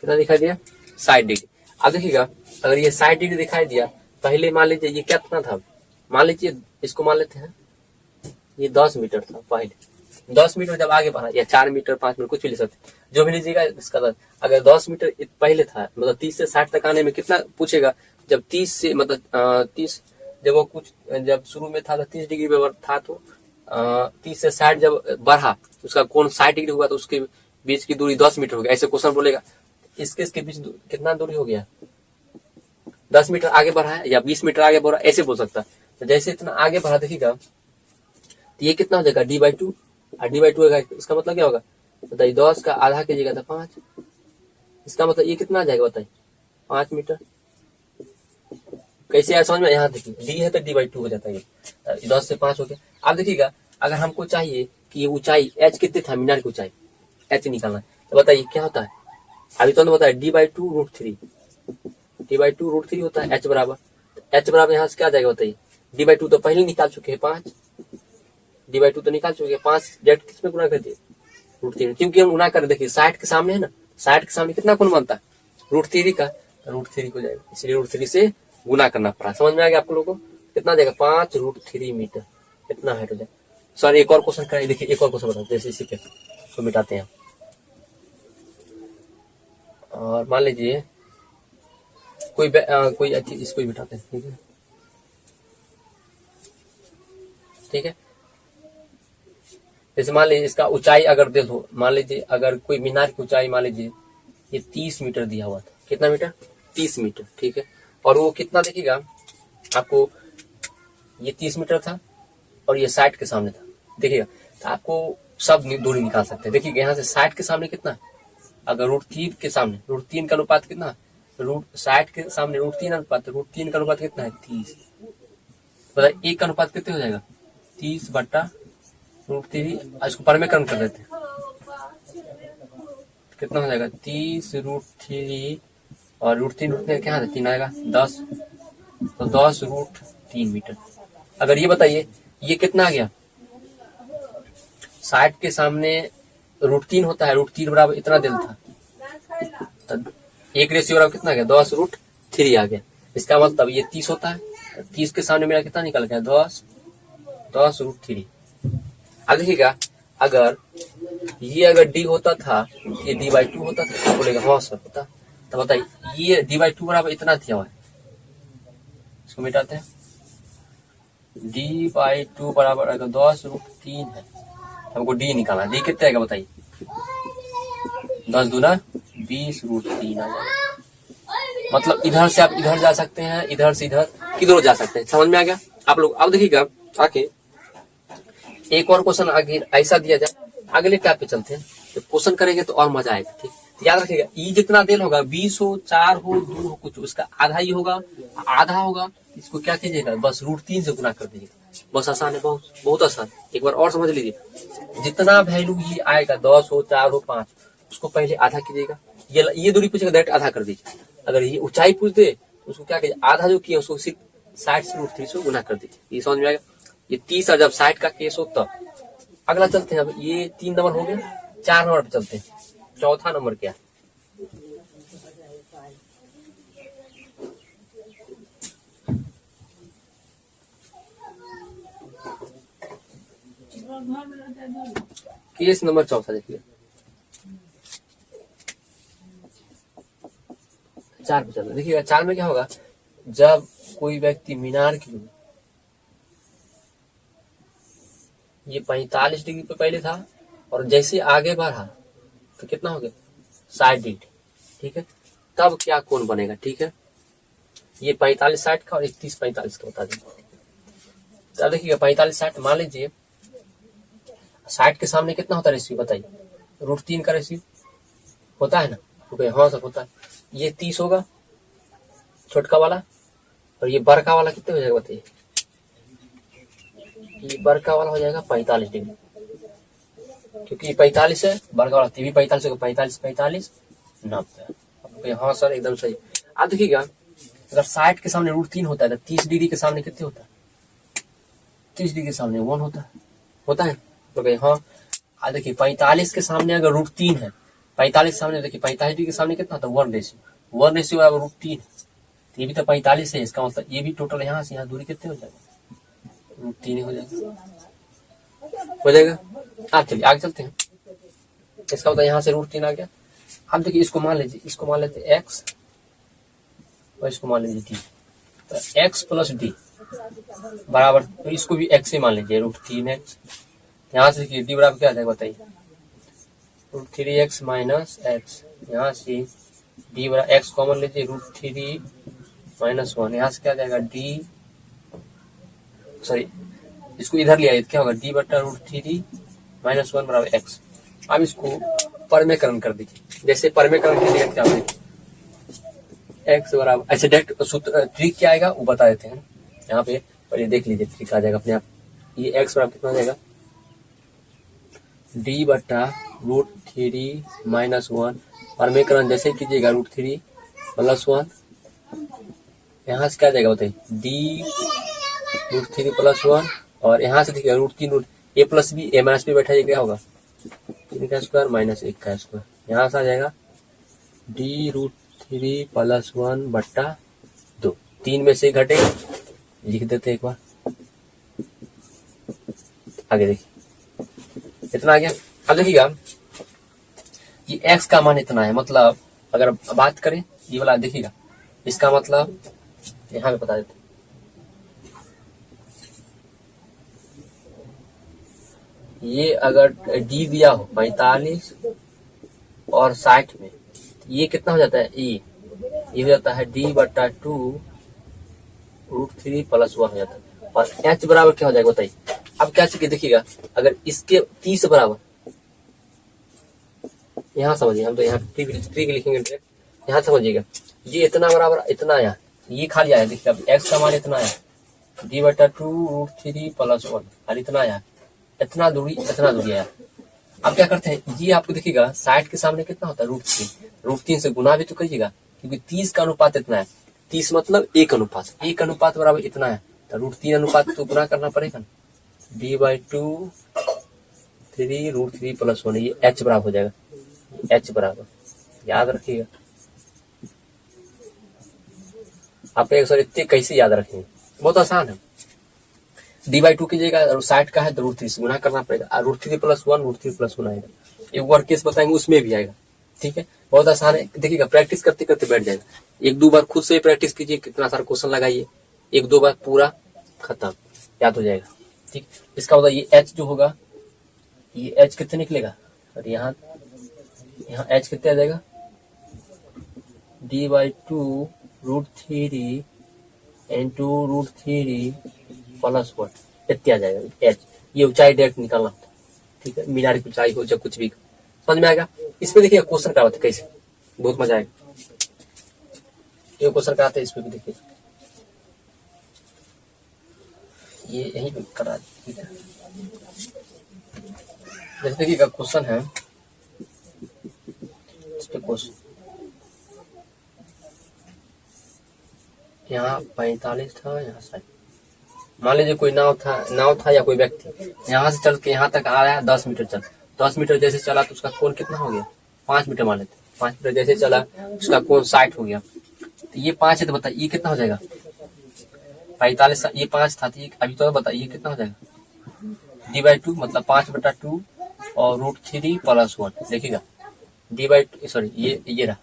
[SPEAKER 1] कितना दिखाई दिया 60 डिग्री। अब देखिएगा अगर ये 60 डिग्री दिखाई दिया, पहले मान लीजिए ये कितना था, मान लीजिए इसको मान लेते हैं ये 10 मीटर था पहले, 10 मीटर जब आगे बढ़ा, या 4 मीटर 5 मीटर कुछ भी ले सकते जो भी लीजिएगा इसका। अगर 10 मीटर पहले था, मतलब 30 से 60 तक आने में कितना पूछेगा, जब 30 से मतलब 30 जब वो कुछ जब शुरू में था तो 30 डिग्री पे था, तो 30 से 60 जब बढ़ा उसका कोण 60 डिग्री हुआ, तो उसके बीच की दूरी 10 मीटर हो गया। ऐसे क्वेश्चन बोलेगा इसके बीच कितना दूरी हो गया, 10 मीटर आगे बढ़ा है या 20 मीटर आगे बढ़ा, ऐसे बोल सकता है। तो जैसे इतना आगे बढ़ा देखिएगा तो ये कितना हो जाएगा d/2, और d/2 होगा, इसका मतलब क्या होगा बताइए, 10 का आधा कीजिएगा तो 5, इसका मतलब ये कितना आ जाएगा बताइए 5 मीटर। कैसे समझ में, यहाँ देखिए d है तो d/2 हो जाता है, ये 10 से 5 हो गया। अब देखिएगा अगर हमको चाहिए कि ये ऊंचाई h कितने था, मीनार की ऊंचाई h निकालना है, तो बताइए क्या होता है, अभी तो बताया d/2 √3 होता है h बराबर, h बराबर यहाँ से क्या आ जाएगा बताइए, d/2 तो पहले निकाल चुके हैं 5, d/2 तो निकाल चुके हैं 5, डायरेक्ट किसमें गुना कर दिए √3, क्योंकि हम गुना कर देखिए 60 के सामने है ना, 60 के सामने कितना कोण बनता है √3 का, √3 को जाएगा, इसलिए √3 से गुना करना पड़ा। समझ में आ गया आप लोगों को, कितना जाएगा 5 √3 मीटर, कितना हाइट हो जाएगा। सर एक और क्वेश्चन करें, देखिए एक और क्वेश्चन बताते जैसे इसी पे तो मिटाते हैं। और मान लीजिए कोई अच्छी इसको ही बिठाते हैं, ठीक है ठीक है। जैसे मान लीजिए इसका ऊंचाई अगर दे दो, मान लीजिए अगर कोई मीनार की ऊंचाई मान लीजिए ये 30 मीटर दिया हुआ था, कितना मीटर 30 मीटर, ठीक है। और वो कितना देखिएगा आपको, ये 30 मीटर था और ये 60 के सामने था, देखिएगा तो आपको सब दूरी निकाल सकते हैं। देखिए यहाँ से 60 के सामने कितना है, अगर √3 के सामने √3 का अनुपात कितना है, 60 के सामने √3 अनुपात, √3 का अनुपात कितना है 30, मतलब 1 का अनुपात कितने हो जाएगा 30/√3, इसको परमेकरण कर देते हैं, कितना हो जाएगा 30√3 और √3 क्या है 3 आएगा 10, तो 10√3 मीटर। अगर ये बताइए ये कितना आ गया, 60 के सामने √3 होता है, √3 बराबर इतना दिल था, तो 1 रेशियो बराबर कितना आ गया 10√3 आ गया। इसका मतलब ये 30 होता है 30 के सामने मेरा कितना निकल गया 10√3। अब देखिएगा अगर ये अगर d होता था, ये d/2 होता था तो बोलेगा हाँ सर होता। तो बताइए ये d/2 बराबर इतना दिया हुआ है, इसको मिटाते हैं। d/2 बराबर अगर 10√3 है, हमको d निकालना, d कितना आएगा बताइए, 10 दूना 20√3 आ जाएगा। मतलब इधर से आप इधर जा सकते हैं, इधर से इधर किधर जा सकते हैं। समझ में आ गया आप लोग। अब देखिएगा आके एक और क्वेश्चन आगे ऐसा दिया जाए, अगले टैब पे चलते हैं। तो क्वेश्चन करेंगे तो और मजा आएगा। ठीक, तो याद रखिएगा ई जितना देल होगा 20 हो, 4 हो, 2 हो, कुछ उसका आधा ही होगा, आधा होगा। इसको क्या कीजिएगा, बस √3 से गुना कर दीजिएगा। बस आसान है, बहुत बहुत आसान। एक बार और समझ लीजिए, जितना वैल्यू ये आएगा 10 हो, 4 हो, 5, उसको पहले आधा कीजिएगा। ये दूरी पूछेगा डायरेक्ट आधा कर दीजिए। अगर ये ऊंचाई पूछ दे तो उसको क्या कीजिए, आधा जो किया उसको सिर्फ 60 से √3 से गुना कर दीजिए। ये समझ में आएगा। ये 30 और जब 60 का केस हो तब। अगला चलते हैं। अब ये 3 नंबर हो गया, 4 नंबर पे चलते हैं। चौथा नंबर क्या है, केस नंबर चौथा देखिए। 4 पे चलते हैं। देखिएगा 4 में क्या होगा, जब कोई व्यक्ति मीनार की ये 45 डिग्री पे पहले था और जैसे आगे बढ़ा तो कितना हो गया 60 डिग्री। ठीक है, तब क्या कोण बनेगा। ठीक है, ये 45 60 का और 31 45 का बता देंगे। अब देखिएगा 45 60 मान लीजिए, 60 के सामने कितना होता है रेशियो बताइए, √3 का रेशियो होता है ना। ओके हाँ सर होता है। ये 30 होगा छोटका वाला, और ये बड़का वाला कितने हो जाएगा बताइए, ये बड़का वाला हो जाएगा 45 डिग्री, क्योंकि ये 45 है, बड़का वाला भी 45 होगा, 45 45 90। हाँ सर एकदम सही। अब देखिएगा अगर 60 के सामने √3 होता है तो 30 डिग्री के सामने कितने होता है, 30 डिग्री के सामने 1 होता है। तो हाँ। अब देखिए 45 के सामने अगर √3 है, 45 के सामने देखिए 45 डिग्री के सामने कितना होता है 1 रेशियो अगर √3, ये भी तो 45 है। इसका मतलब ये भी टोटल यहाँ से यहाँ दूरी कितने हो जाएगा, √3 हो जाएगा। आप चलिए आगे चलते हैं। इसका मतलब यहाँ से √3 आ गया। अब देखिए इसको मान लीजिए, x और इसको मान लीजिए d। तो x प्लस d बराबर, तो इसको भी x ही मान लीजिए √3x। यहाँ से देखिए d बराबर क्या आ जाएगा बताइए, √3x माइनस x। यहाँ से d बराबर x कॉमन लीजिए, √3 माइनस 1। यहाँ से क्या आ जाएगा d, सॉरी इसको इधर लिया क्या होगा d बटा √3 माइनस 1 बराबर x। अब इसको परमेकरण कर दीजिए। जैसे परमेकरण के लिए क्या होगा, x बराबर ऐसे डायरेक्ट सूत्र ट्रिक क्या आएगा वो बता देते हैं। यहाँ पे पहले देख लीजिए, ट्रिक आ जाएगा अपने आप। ये x बराबर कितना हो जाएगा, d बटा √3 माइनस 1। परमेकरण जैसे कीजिएगा √3 प्लस 1, यहाँ से क्या जाएगा बताइए d √3 प्लस 1, और यहाँ से देखिए √3 a plus b a minus b बैठा क्या होगा 3 का स्क्वायर माइनस 1 का स्क्वायर। यहाँ से आ जाएगा d √3 प्लस 1 बट्टा 2। 3 में से घटेगा, लिख देते एक बार। आगे देखिए इतना आ गया। अब देखिएगा ये x का मान इतना है, मतलब अगर बात करें ये वाला देखिएगा, इसका मतलब यहाँ पे बता देते, ये अगर d दिया हो 45 और 60 में, ये कितना हो जाता है ये हो जाता है d बटा 2 √3 प्लस 1 हो जाता है। और h बराबर क्या हो जाएगा बताइए। अब क्या चाहिए देखिएगा, अगर इसके 30 बराबर, यहाँ समझिए, हम तो यहाँ ट्रिक लिखेंगे डायरेक्ट। यहाँ समझिएगा ये इतना बराबर इतना आया, ये खाली आया। देखिए अब x का मान इतना आया d बटा 2 √3 प्लस 1, और इतना आया, इतना दूरी आया। अब क्या करते हैं, ये आपको देखिएगा 60 के सामने कितना होता है √3 से गुना भी तो करिएगा, क्योंकि 30 का अनुपात इतना है। 30 मतलब 1 अनुपात बराबर इतना है, तो √3 अनुपात तो गुना करना पड़ेगा ना। d/2 3 √3 प्लस 1, ये h बराबर हो जाएगा, h बराबर याद रखिएगा। आप एक सर इतने कैसे याद रखेंगे, बहुत आसान है। d/2 कीजिएगा, साइड का है तो √3 से गुना करना पड़ेगा, और √3 + 1 √3 + 1 आएगा। एक वर्क केस बताएंगे उसमें भी आएगा। ठीक है, बहुत आसान है। देखिएगा, प्रैक्टिस करते करते बैठ जाएगा। एक दो बार खुद से प्रैक्टिस कीजिए, कितना सारा क्वेश्चन लगाइए, एक दो बार पूरा खत्म, याद हो जाएगा। ठीक, इसका मतलब ये h जो होगा, ये h कितने निकलेगा, और यहाँ h कितने आ जाएगा, d/2 √3 × √3 + 1 इतने आ जाएगा h। ये ऊंचाई डायरेक्ट निकालना होता है। ठीक है, मीनार की ऊंचाई हो, जब कुछ भी समझ में आएगा। इसमें देखिए क्वेश्चन कराते कैसे, बहुत मजा आएगा। ये क्वेश्चन कराते हैं, इसमें भी देखिए, ये यहीं पे करा। ठीक है, जैसे देखिएगा क्वेश्चन है, इस पे क्वेश्चन यहाँ 45 था, यहाँ साइड मान लीजिए कोई नाव था या कोई व्यक्ति यहाँ से चल के यहाँ तक आ रहा है, 10 मीटर चल, 10 मीटर जैसे चला तो उसका कोण कितना हो गया, 5 मीटर मान लेते, 5 मीटर जैसे चला उसका कोण 60 हो गया। तो ये 5 है, तो बताइए ये कितना हो जाएगा, 45, ये 5 था, तो ये अभी तो बताइए ये कितना हो जाएगा, d/2 मतलब 5/2 और √3 + 1। देखिएगा d/2, सॉरी ये रहा,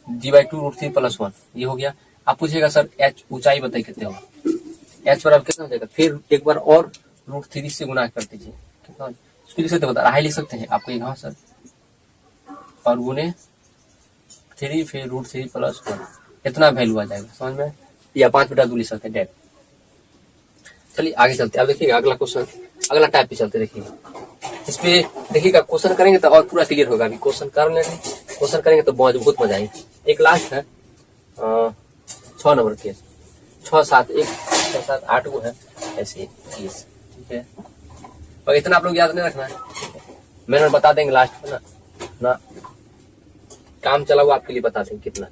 [SPEAKER 1] d/2 √3 + 1 ये हो गया। आप पूछिएगा सर h ऊंचाई बताइए कितने होगा, h बराबर कितना हो जाएगा, फिर एक बार और √3 से गुना कर दीजिए, कितना इसको लिख सकते बता रहा, लिख सकते हैं आपको यहाँ सर, और गुने 3 फिर √3 + 1 इतना वैल्यू आ जाएगा, समझ में, या 5/2 लिख सकते हैं डायरेक्ट। चलिए आगे चलते हैं। अब देखिएगा अगला क्वेश्चन, अगला टाइप पे चलते, देखिएगा इस पे देखिएगा क्वेश्चन करेंगे तो और पूरा क्लियर होगा। अभी क्वेश्चन कर लेंगे, क्वेश्चन करेंगे तो बहुत मजा आएगा। एक लास्ट है 6 नंबर के, 6 7 1 6 7 8 को है ऐसे 20। ठीक है, और इतना आप लोग याद नहीं रखना है, मैंने बता देंगे लास्ट में ना काम चला हुआ आपके लिए बता देंगे कितना।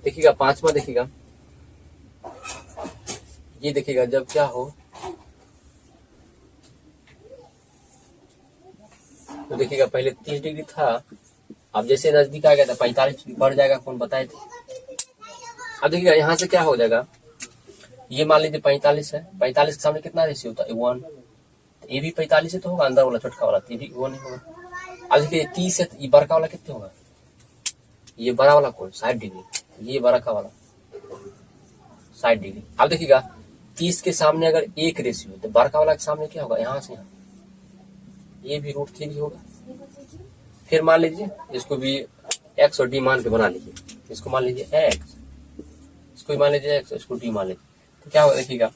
[SPEAKER 1] देखिएगा 5वां, देखिएगा ये, देखिएगा जब क्या हो तो देखिएगा पहले 30 डिग्री था, अब जैसे नजदीक आ गया था 45 डिग्री बढ़ जाएगा, कौन बताए थे। अब देखिएगा यहाँ से क्या हो जाएगा, ये मान लीजिए 45 है, 45 के सामने कितना रेशियो होता है 1, तो ये भी 45 है तो होगा, अंदर वाला छोटका वाला, ये भी 1 ही होगा। अब देखिए 30 है, तो ये बड़का वाला कितने होगा, ये बड़ा वाला कौन 60 डिग्री, ये बड़ा का वाला 60 डिग्री। अब देखिएगा 30 के सामने अगर 1 रेशियो है तो बड़का वाला के सामने क्या होगा, यहाँ से यहाँ ये भी √3 होगा। फिर मान लीजिए इसको भी x और d मान के बना लीजिए, इसको मान लीजिए x, इसको मान लीजिए x, इसको d मान लीजिए, तो क्या होगा देखिएगा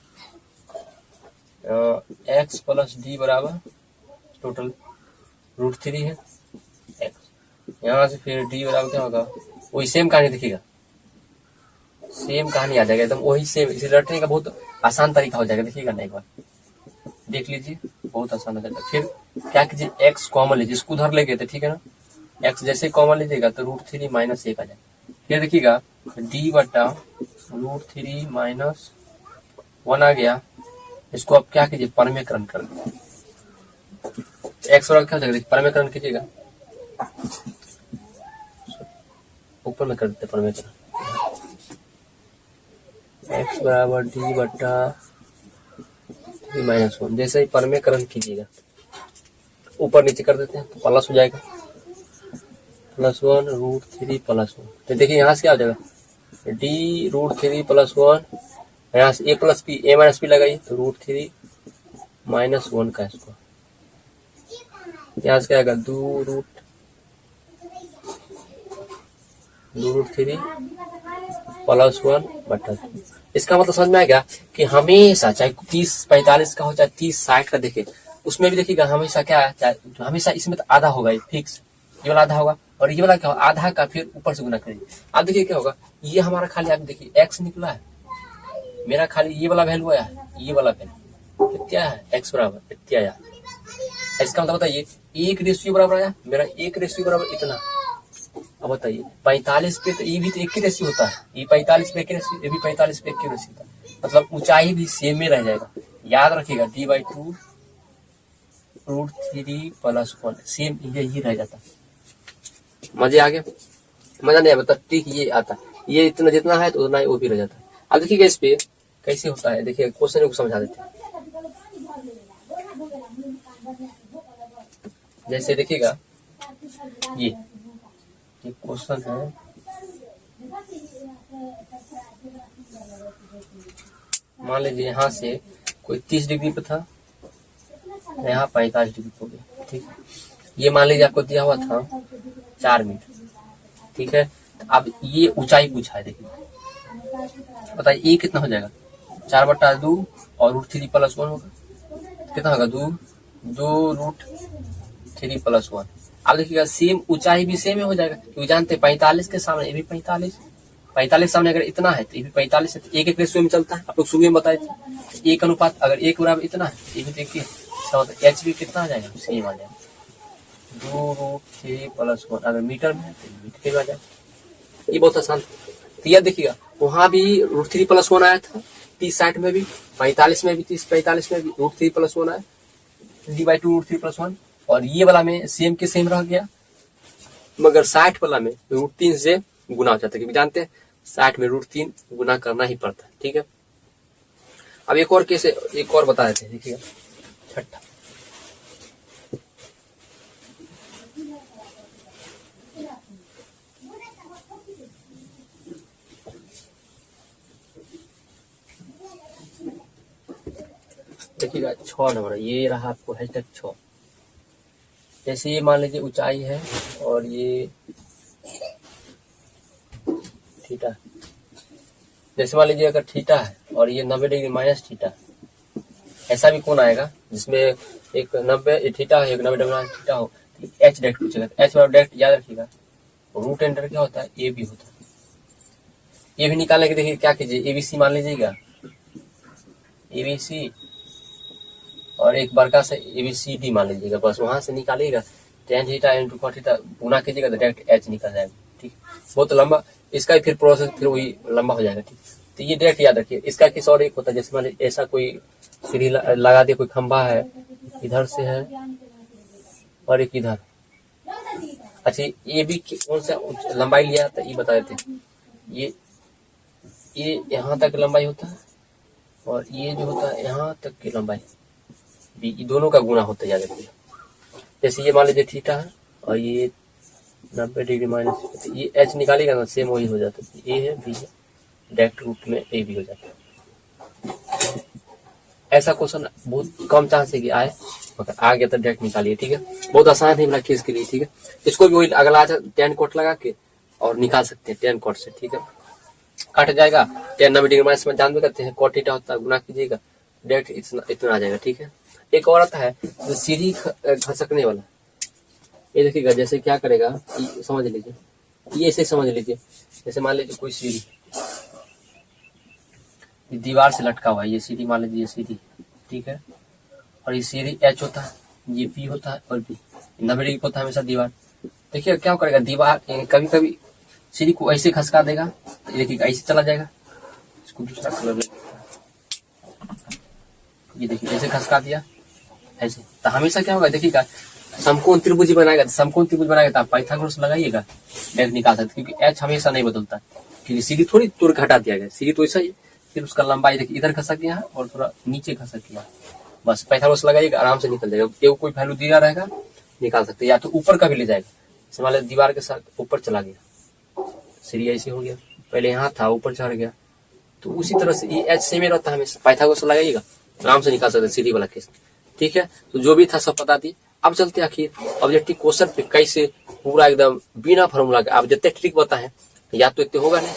[SPEAKER 1] x + d बराबर टोटल √3 है x, यहाँ से फिर d बराबर क्या होगा, वही सेम कहानी, देखिएगा सेम कहानी आ जाएगा एकदम वही सेम। इसे रटने का बहुत आसान तरीका हो जाएगा, देखिएगा ना एक बार देख लीजिए, बहुत आसान हो जाएगा। फिर क्या कीजिए x कॉमन लीजिए, इसको उधर ले गए थे, ठीक है ना, x जैसे कॉमन लीजिएगा तो √3 - 1 आ जाएगा। फिर देखिएगा d/√3 - 1 आ गया, इसको अब क्या कीजिए परमेकरण कर दीजिए, x बराबर क्या हो जाएगा, परमेकरण कीजिएगा, ऊपर में कर देते परमेकरण, x बराबर d/3 - 1 जैसे ही परमेकरण कीजिएगा ऊपर नीचे कर देते हैं तो प्लस हो जाएगा, +1 √3 + 1। तो देखिए यहाँ से क्या हो जाएगा d √3 + 1, यहाँ से a + b a - b लगाइए तो √3 - 1 का स्क्वायर, यहाँ से क्या आएगा 2√3 + 1/2। इसका मतलब समझ में आएगा कि हमेशा चाहे 30-45 का हो चाहे 30-60 का, देखे उसमें भी देखिएगा हमेशा क्या है, हमेशा इसमें तो आधा होगा, फिक्स ये वाला आधा होगा, और ये वाला क्या होगा आधा का फिर ऊपर से गुना करेंगे। अब देखिए क्या होगा, ये हमारा खाली आप देखिए x निकला है, मेरा खाली ये वाला वैल्यू आया है, ये वाला वैल्यू क्या है x बराबर इतना आया। इसका मतलब बताइए 1 रेशियो बराबर आया, मेरा 1 रेशियो बराबर इतना। अब बताइए 45 पे तो ये भी तो 1 रेशियो होता है, ये 45 पे 1 रेशियो, ये भी 45 पे 1 रेशियो होता है, मतलब ऊंचाई भी सेम में रह जाएगा। याद रखिएगा d/2 √3 + 1 सेम यही रह जाता। मजे आ गए, मजा नहीं आता, ठीक ये आता, ये इतना जितना है तो उतना ही वो भी रह जाता है। अब देखिएगा इस पे कैसे होता है देखिए, क्वेश्चन को समझा देते हैं। जैसे देखिएगा ये क्वेश्चन है, मान लीजिए यहाँ से कोई 30 डिग्री पे था, यहाँ 45 डिग्री हो गया, ठीक है। ये मान लीजिए आपको दिया हुआ था 4 मीटर, ठीक है। अब ये ऊंचाई पूछा है, देखिए बताइए ये कितना हो जाएगा, 4/2 और √3 + 1 होगा, कितना होगा 2√3 + 1। अब देखिएगा सेम ऊंचाई भी सेम हो जाएगा, क्योंकि जानते हैं 45 के सामने ये भी 45 सामने अगर इतना है तो ये भी 45 है, तो एक रेशियो में चलता है। आप लोग शुरू में बताए थे 1 अनुपात, अगर 1 बराबर इतना है, ये भी देखिए इसका मतलब एच भी कितना आ जाएगा, सेम आ जाएगा 2√3 + 1। अगर मीटर में है तो मीटर में आ जाएगा। ये बहुत आसान। तो यह देखिएगा वहां भी √3 + 1 आया था, 30-60 में भी, 45 में भी, 30-45 में भी √3 + 1 आया, d/2 √3 + 1। और ये वाला में सेम के सेम रह गया, मगर 60 वाला में √3 से गुना हो जाता है, क्योंकि जानते हैं 60 में √3 गुना करना ही पड़ता है, ठीक है। अब एक और केस, एक और बता देते हैं, देखिएगा छठा। देखिएगा 6 नंबर, ये रहा आपको #6। जैसे ये मान लीजिए ऊंचाई है और ये थीटा, जैसे मान लीजिए अगर थीटा है और ये 90 डिग्री माइनस थीटा, ऐसा भी कौन आएगा जिसमें एक 90 थीटा हो, एक 90 डिग्री थीटा हो, एच डायरेक्ट पूछेगा। एच बराबर डायरेक्ट याद रखिएगा, रूट एंटर क्या होता है, ए भी होता है। ये भी निकालने के देखिए क्या कीजिए, एबीसी मान लीजिएगा, एबीसी और एक बड़का से एबीसीडी मान लीजिएगा, बस वहां से निकालिएगा tan थीटा × cos थीटा गुना कीजिएगा तो डायरेक्ट एच निकल जाएगा, ठीक। बहुत लंबा इसका फिर प्रोसेस फिर वही लंबा हो जाएगा, ठीक। तो ये डायरेक्ट याद रखिए। इसका किस और एक होता है, जैसे मान लीजिए ऐसा कोई सीढ़ी लगा दिया, कोई खंभा है, इधर से है और एक इधर। अच्छा ये भी कौन सा लंबाई लिया था ये बता देते हैं। ये यहाँ तक लंबाई होता है और ये जो होता है यहाँ तक की लंबाई, ये दोनों का गुना होता है, याद रखिए। जैसे ये मान लीजिए थीटा है और ये 90 डिग्री माइनस, तो ये एच निकालेगा ना, सेम वही हो जाता है, ए है बी है, डायरेक्ट रूट में ए भी हो जाता है। ऐसा क्वेश्चन बहुत कम चांस है कि आए, मगर आ गया तो डायरेक्ट निकालिए, ठीक है। बहुत आसान है मेरा केस के लिए, ठीक है। इसको भी वही अगला tan कोट लगा के और निकाल सकते हैं tan कोट से, ठीक है। कट जाएगा, tan 90 डिग्री माइनस में जानते करते हैं cot थीटा होता है, गुना कीजिएगा डायरेक्ट इतना आ जाएगा, ठीक है। एक और आता है जो सीढ़ी खसकने वाला, ये देखिएगा जैसे क्या करेगा, समझ लीजिए, ये ऐसे समझ लीजिए। जैसे मान लीजिए कोई सीढ़ी दीवार से लटका हुआ है, ये सीढ़ी मान लीजिए, ये सीढ़ी, ठीक है। और ये सीढ़ी एच होता है, ये पी होता है और बी 90 डिग्री होता है हमेशा दीवार। देखिए क्या करेगा, दीवार कभी कभी सीढ़ी को ऐसे खसका देगा, तो देखिएगा ऐसे चला जाएगा। इसको दूसरा कलर ले, ये देखिए ऐसे खसका दिया ऐसे, तो हमेशा क्या होगा देखिएगा, समकोण त्रिभुज बनाएगा, समकोण त्रिभुज बनाएगा तो आप पाइथागोरस लगाइएगा, डायरेक्ट निकाल सकते, क्योंकि एच हमेशा नहीं बदलता, क्योंकि सीढ़ी थोड़ी तोड़ के हटा दिया गया, सीढ़ी तो ऐसा ही, फिर उसका लंबाई देखिए इधर खसक गया है और थोड़ा नीचे खसक गया, बस पाइथागोरस लगाइएगा, आराम से निकल जाएगा। ये कोई वैल्यू दिया रहेगा निकाल सकते, या तो ऊपर का भी ले जाएगा, जैसे मान लीजिए दीवार के साथ ऊपर चला गया, सीढ़ी ऐसे हो गया, पहले यहाँ था ऊपर चढ़ गया, तो उसी तरह से ये एच सेम ही रहता है हमेशा, पाइथागोरस लगाइएगा आराम से निकाल सकते सीढ़ी वाला केस, ठीक है। तो जो भी था सब बता दी। अब चलते आखिर ऑब्जेक्टिव क्वेश्चन पे, कैसे पूरा एकदम बिना फॉर्मूला के आप जितने ट्रिक बताए याद तो इतने होगा नहीं,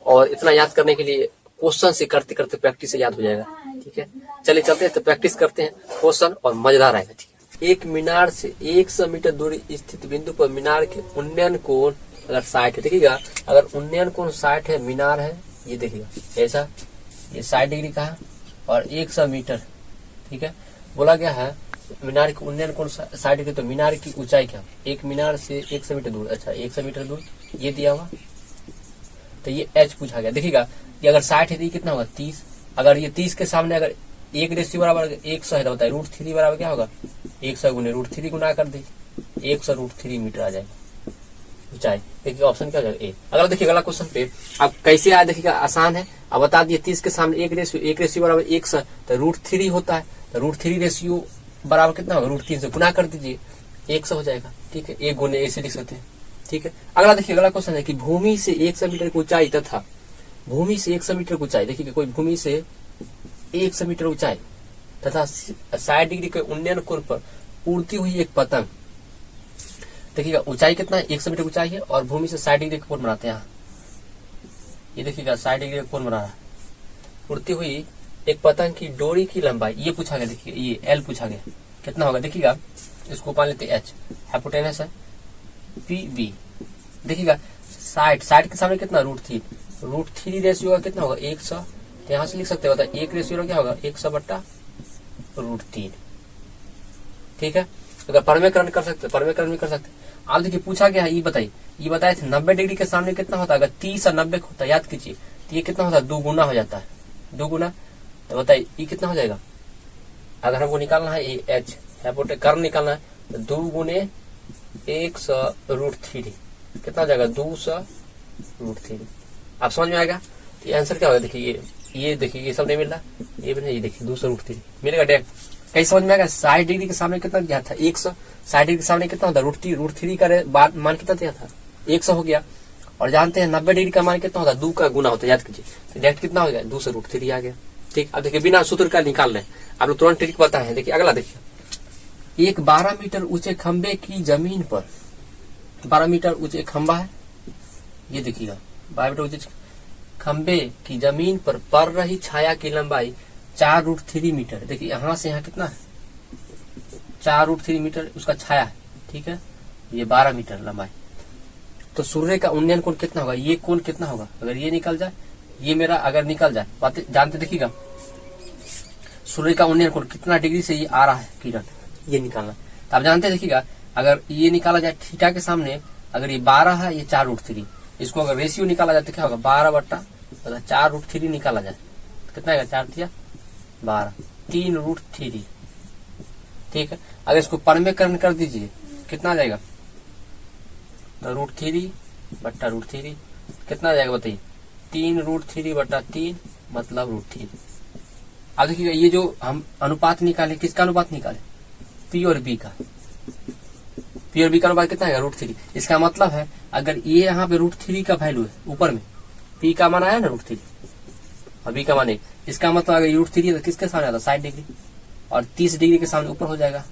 [SPEAKER 1] और इतना याद करने के लिए क्वेश्चन से करते करते प्रैक्टिस से याद हो जाएगा, ठीक है। चलिए चलते हैं तो प्रैक्टिस करते हैं क्वेश्चन, और मजेदार आएगा, ठीक है। एक मीनार से 100 मीटर दूरी स्थित बिंदु पर मीनार के उन्नयन कोण अगर 60 है, देखिएगा अगर उन्नयन कोण 60 है, मीनार है, ये देखिएगा ऐसा, ये 60 डिग्री का है और 100 मीटर, ठीक है। बोला गया है मीनार की उन्नयन कोण 60 डिग्री, तो मीनार की ऊंचाई क्या, एक मीनार से 100 मीटर दूर, अच्छा 100 मीटर दूर ये दिया हुआ, तो ये एच पूछा गया। देखिएगा ये अगर 60 है तो ये कितना होगा 30, अगर ये 30 के सामने अगर एक रेशियो बराबर 100 है तो बताइए √3 बराबर क्या होगा, 100 गुने √3 गुना कर दे, 100 √3 मीटर आ जाएगा ऊंचाई। देखिए ऑप्शन क्या हो जाएगा ए। अगर देखिए अगला क्वेश्चन पे आप कैसे आया, देखिएगा आसान है, अब बता दिए 30 के सामने एक रेशियो बराबर 100, तो √3 होता है, तो √3 रेशियो बराबर कितना होगा, √3 से गुना कर दीजिए, 100 हो जाएगा। ठीक है, 1 गुने ऐसे लिख सकते हैं। ठीक है, अगला देखिए, अगला क्वेश्चन है कि भूमि से 100 मीटर की ऊंचाई तथा भूमि से 100 मीटर की ऊंचाई, देखिए कोई भूमि से 100 मीटर ऊंचाई तथा 60 डिग्री के उन्नयन कोण पर उड़ती हुई एक पतंग, देखिएगा ऊंचाई कितना है, 100 मीटर ऊंचाई है और भूमि से 60 डिग्री का कोण बनाते हैं। ये देखिएगा 60 डिग्री का कोण बना रहा है, उड़ती हुई एक पतंग की डोरी की लंबाई, ये पूछा गया, देखिए ये L पूछा गया, कितना होगा, देखिएगा इसको मान लेते H, हाइपोटेनस है, PB, देखिएगा 60 के सामने कितना, √3 रेशियो का कितना होगा, 100, तो यहाँ से लिख सकते हो, एक रेशियो क्या होगा, 100/√3। ठीक है, अगर परमेकरण कर सकते, परमेकरण भी कर सकते। आप देखिए पूछा गया है, ये बताए थे 90 डिग्री के सामने कितना होता है, अगर 30 और 90 होता है, याद कीजिए, तो ये कितना होता है, 2 गुना हो जाता है, 2 गुना, तो बताइए ये कितना हो जाएगा, अगर हमको निकालना है ये H कर्ण निकालना है, तो 2 गुने 100√3 कितना हो जाएगा, 200√3। आप समझ में आएगा, ये आंसर क्या होगा, देखिए ये देखिए ये सब नहीं मिल रहा, ये भी नहीं, ये देखिए 200√3 मिलेगा डायरेक्ट, कहीं समझ में आएगा। 60 डिग्री के सामने कितना दिया था, 100, 60 डिग्री के सामने कितना होता है, √3 का मान कितना दिया था, 100 हो गया, और जानते हैं 90 डिग्री का मान कितना होता है, 2 का गुना होता है, याद कीजिए, तो डायरेक्ट कितना हो गया, 200√3 आ गया। ठीक, अब देखिए बिना सूत्र का निकाल रहे, आप लोग तुरंत ट्रिक पता है। देखिए अगला देखिए, एक 12 मीटर ऊंचे खंबे की जमीन पर, 12 मीटर ऊंचे खंबा है, ये देखिएगा 12 मीटर ऊंचे खंबे की जमीन पर पड़ रही छाया की लंबाई 4√3 मीटर, देखिए यहाँ से यहाँ कितना है, 4√3 मीटर उसका छाया है। ठीक है, ये 12 मीटर लंबाई, तो सूर्य का उन्नयन कोण कितना होगा, ये कोण कितना होगा, अगर ये निकल जाए, ये मेरा अगर निकल जाए, बातें जानते, देखिएगा सूर्य का उन्नयन कोण कितना डिग्री से ये आ रहा है किरण, ये निकालना, तो आप जानते हैं, देखिएगा अगर ये निकाला जाए थीटा के सामने, अगर ये 12 है, ये 4√3, इसको अगर रेशियो निकाला जाए तो क्या होगा, 12/4√3 निकाला जाए तो कितना आएगा, 4×12, 3√3। ठीक है, अगर इसको परमेकरण कर दीजिए कितना आ जाएगा, √3/√3 कितना आ जाएगा बताइए, 3√3/3 मतलब √3। अब देखिएगा ये जो हम अनुपात निकाले, किसका अनुपात निकाले, P और B का, P और B का अनुपात कितना है, √3। इसका मतलब है अगर ये यहाँ पे √3 का वैल्यू है, ऊपर में P का मान आया ना √3 और B का मान 1, इसका मतलब अगर √3 है तो किसके सामने आता है, 60 डिग्री, और 30 डिग्री के सामने ऊपर हो जाएगा,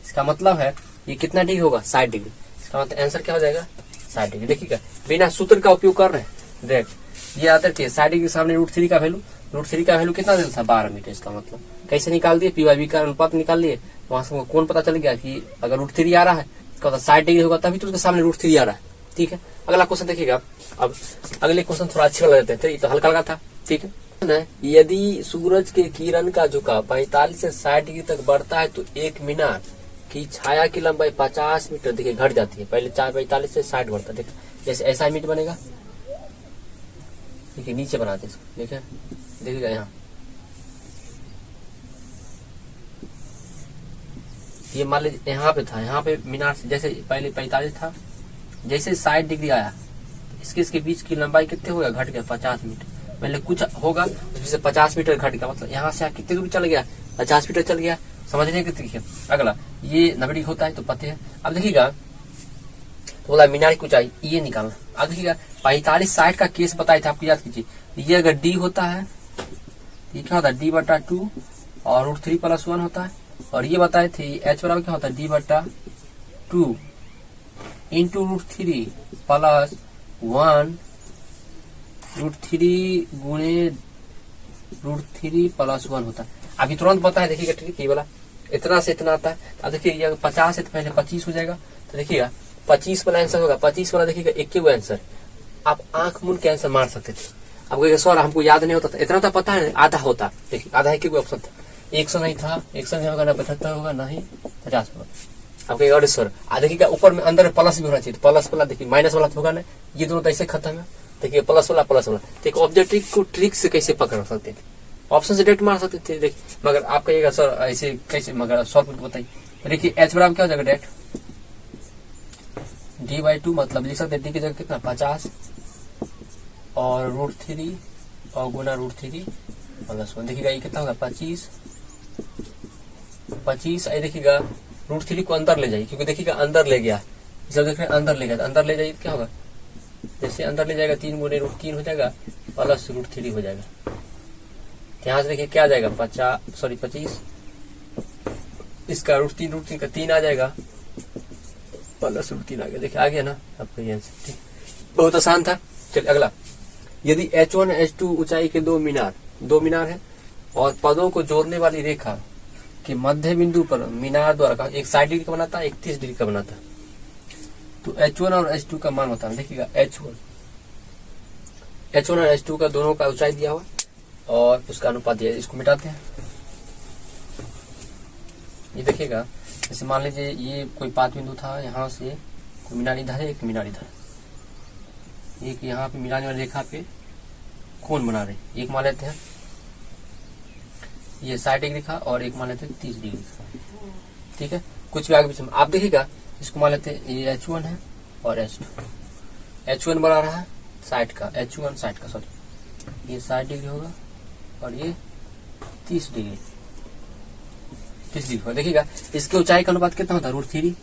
[SPEAKER 1] इसका मतलब है ये कितना डिग्री होगा, 60 डिग्री, इसका मतलब आंसर क्या हो जाएगा, 60 डिग्री। देखिएगा बिना सूत्र का उपयोग कर रहे हैं, डायरेक्ट ये आता है 60 डिग्री के सामने √3 का वैल्यू कितना देता था, 12 मीटर। इसका मतलब कैसे निकाल दिए, P/B का अनुपात निकाल लिए, वहां से कौन पता चल गया कि अगर √3 आ रहा है, इसका मतलब 60 डिग्री होगा, तभी तो उसके सामने √3 आ रहा है। ठीक है, अगला क्वेश्चन देखिएगा। अब अगले क्वेश्चन थोड़ा अच्छे लग रहे थे, तो हल्का हल्का था। ठीक है, यदि सूरज के किरण का झुकाव 45 से 60 डिग्री तक बढ़ता है तो एक मीनार की छाया की लंबाई 50 मीटर देखिए घट जाती है, पहले 45 से 60 बढ़ता है। देखिए जैसे ऐसा इमेज बनेगा, देखिए नीचे बनाते हैं इसको, देखिए देखिएगा यहाँ ये मान लीजिए यहाँ पे था, यहाँ पे मीनार से जैसे पहले 45 था, जैसे 60 डिग्री आया, इसके बीच की लंबाई कितने हो गया, घट गया 50 मीटर। पहले कुछ होगा उसमें से 50 मीटर घट गया, मतलब यहाँ से कितने दूर चल गया, 50 मीटर चल गया। समझने की तरीके। अगला ये 90 डिग्री होता है तो पते है। अब देखिएगा तो बोला मीनार की ऊंचाई ये निकालना। अब देखिएगा 45-60 का केस बताया था, आपको याद कीजिए। ये अगर डी होता है, ये क्या होता है D/2 और √3+1 होता है, और ये बताए थे H बराबर क्या होता है D/2 इंटू √3 + 1 √3 गुणे √3+1 होता है। अभी तुरंत पता है, देखिएगा ठीक, ये वाला इतना से इतना आता है। अब देखिए ये 50 है तो पहले 25 हो जाएगा, तो देखिएगा 25 वाला आंसर होगा। 25 वाला देखिएगा एक ही आंसर, आप आंख मूंद के आंसर मार सकते थे। अब कहेगा सर हमको याद नहीं होता था, इतना तो पता है आधा होता। देखिए आधा है, ऑप्शन था 100 नहीं था, 100 नहीं होगा, ना 75 होगा, ना ही 50 होगा। अब कहेगा अरे सर देखिएगा ऊपर में अंदर प्लस भी होना चाहिए, तो प्लस वाला देखिए माइनस वाला तो होगा ना, ये दोनों तो ऐसे खत्म है। देखिए प्लस वाला देखिए ऑब्जेक्टिव को ट्रिक से कैसे पकड़ सकते थे, ऑप्शन से डायरेक्ट मार सकते थे। देखिए मगर आप कहिएगा सर ऐसे कैसे, मगर सॉल्व करके बताइए। देखिए H बराबर क्या हो जाएगा डायरेक्ट D/2, मतलब लिख सकते डी की जगह कितना 50 और √3 और गुना √3 प्लस 1। देखिएगा ये कितना होगा 25। आई देखिएगा √3 को अंदर ले जाइए, क्योंकि देखिएगा अंदर ले गया, जब देख रहे हैं अंदर ले गया, तो अंदर ले जाइए तो क्या होगा, जैसे अंदर ले जाएगा 3 गुने √3 हो जाएगा प्लस √3 हो जाएगा। यहाँ से देखिए क्या आ जाएगा 25, इसका √3 का 3 आ जाएगा प्लस √3 आ गया। देखिए आ गया ना आपका ये आंसर। ठीक, बहुत आसान था। चलिए अगला, यदि H1 H2 ऊंचाई के दो मीनार है और पदों को जोड़ने वाली रेखा के मध्य बिंदु पर मीनार द्वारा एक 60 डिग्री का बनाता है, एक 30 डिग्री का बनाता है, तो H1 और H2 का मान होता है। देखिएगा H1 और H2 का दोनों का ऊंचाई दिया हुआ और उसका अनुपात दिया, इसको मिटाते हैं। ये देखिएगा जैसे मान लीजिए ये कोई पात बिंदु था, यहाँ से कोई मीनार इधर है, एक मीनार इधर, एक यहाँ पे मिलाने वाली रेखा पे कोण बना रहे, एक मान लेते हैं ये 60 डिग्री का और एक मान लेते हैं 30 डिग्री का। ठीक है, कुछ भी आगे पीछे आप देखिएगा, इसको मान लेते हैं ये H1 है और H2। H1 बना रहा है 60 का, H1 60 का, सॉरी ये 60 डिग्री होगा और ये 30 डिग्री होगा। देखिएगा इसके ऊंचाई का अनुपात कितना होता है √3,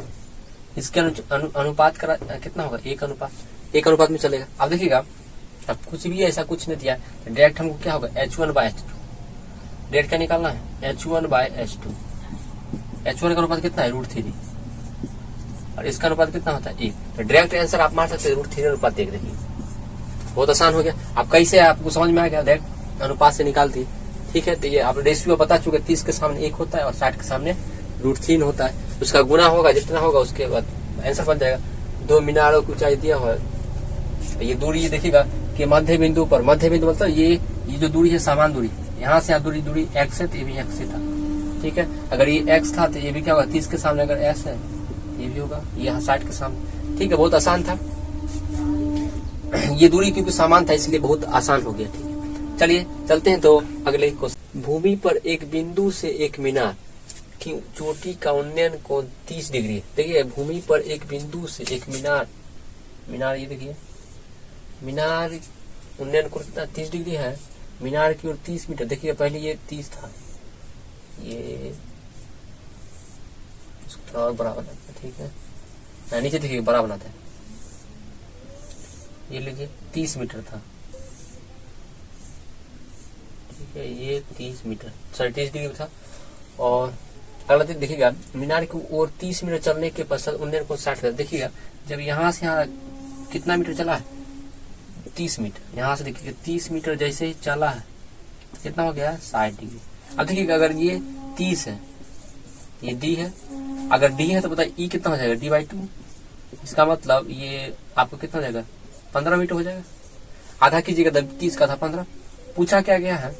[SPEAKER 1] इसके अनुपात का कितना होगा 1 अनुपात में चलेगा। अब देखिएगा अब कुछ भी ऐसा कुछ नहीं दिया, डायरेक्ट हमको क्या होगा H1/H2, डायरेक्ट क्या निकालना है H1/H2। H1 का अनुपात कितना है √3 और इसका अनुपात कितना होता है 1, तो डायरेक्ट आंसर आप मार सकते हैं √3/1। देखिए बहुत आसान हो गया। आप कैसे आपको समझ में आ गया, डायरेक्ट अनुपात से निकालती। ठीक है, तो ये आप रेशियो बता चुके, 30 के सामने 1 होता है और 60 के सामने √3 होता है, उसका गुना होगा जितना होगा उसके बाद आंसर बन जाएगा। दो मीनारों की ऊंचाई दिया हुआ है, ये दूरी ये देखिएगा कि मध्य बिंदु मतलब ये जो दूरी है समान दूरी, यहाँ से दूरी x है तो ये भी x से था। ठीक है, अगर ये x था तो ये भी क्या होगा 30 के सामने अगर s है ये भी होगा, ये यहाँ 60 के सामने। ठीक है, बहुत आसान था, ये दूरी क्योंकि समान था इसलिए बहुत आसान हो गया। ठीक है, चलिए चलते हैं तो अगले क्वेश्चन। भूमि पर एक बिंदु से एक मीनार की चोटी का उन्नयन कोण 30 डिग्री है। देखिए भूमि पर एक बिंदु से एक मीनार ये देखिए मीनार उन्नयन कोण कितना 30 डिग्री है, मीनार की ओर 30 मीटर। देखिए पहले ये 30 था, ये इसको थोड़ा और बड़ा बनाते हैं। ठीक है, नीचे देखिए बड़ा बनाते हैं, ये लीजिए 30 मीटर था। ठीक है, ये 30 मीटर 30 डिग्री था। और अगला देखिएगा मीनार की ओर 30 मीटर चलने के पश्चात उन्नयन कोण 60 डिग्री। देखिएगा जब यहाँ से यहाँ कितना मीटर चला है 30 मीटर, यहाँ से देखिए 30 मीटर जैसे ही चला है तो कितना हो गया 60 डिग्री। अब देखिएगा अगर ये 30 है, ये डी है, अगर डी है तो बताइए ई कितना हो जाएगा D/2। इसका मतलब ये आपको कितना हो जाएगा 15 मीटर हो जाएगा। आधा कीजिएगा 30 का था 15, पूछा क्या गया है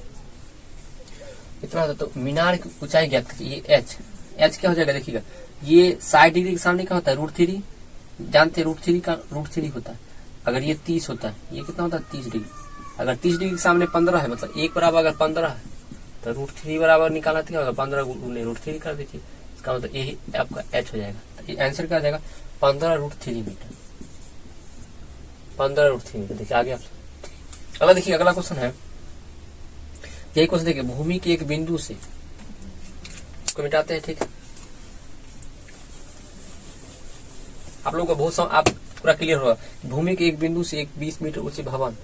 [SPEAKER 1] इतना था, तो मीनार की ऊंचाई ज्ञात कीजिए। ये एच क्या हो जाएगा देखिएगा, ये 60 डिग्री के सामने क्या होता है √3, जानते हैं √3 होता है। अगर ये 30 होता है, ये कितना होता है 30 डिग्री। अगर 30 डिग्री के सामने 15 है, मतलब 1 बराबर अगर 15 है तो √3 बराबर निकालना था, अगर 15 गुणे √3 कर दीजिए, इसका मतलब यही आपका एच हो जाएगा। तो ये आंसर क्या आ जाएगा 15√3 मीटर, 15√3 मीटर। देखिए आगे आप अगला देखिए, अगला क्वेश्चन है यही क्वेश्चन देखिए, भूमि के एक बिंदु से, इसको मिटाते हैं। ठीक है, आप लोगों का बहुत आप पूरा क्लियर होगा। भूमि के एक बिंदु से एक 20 मीटर ऊंचे भवन,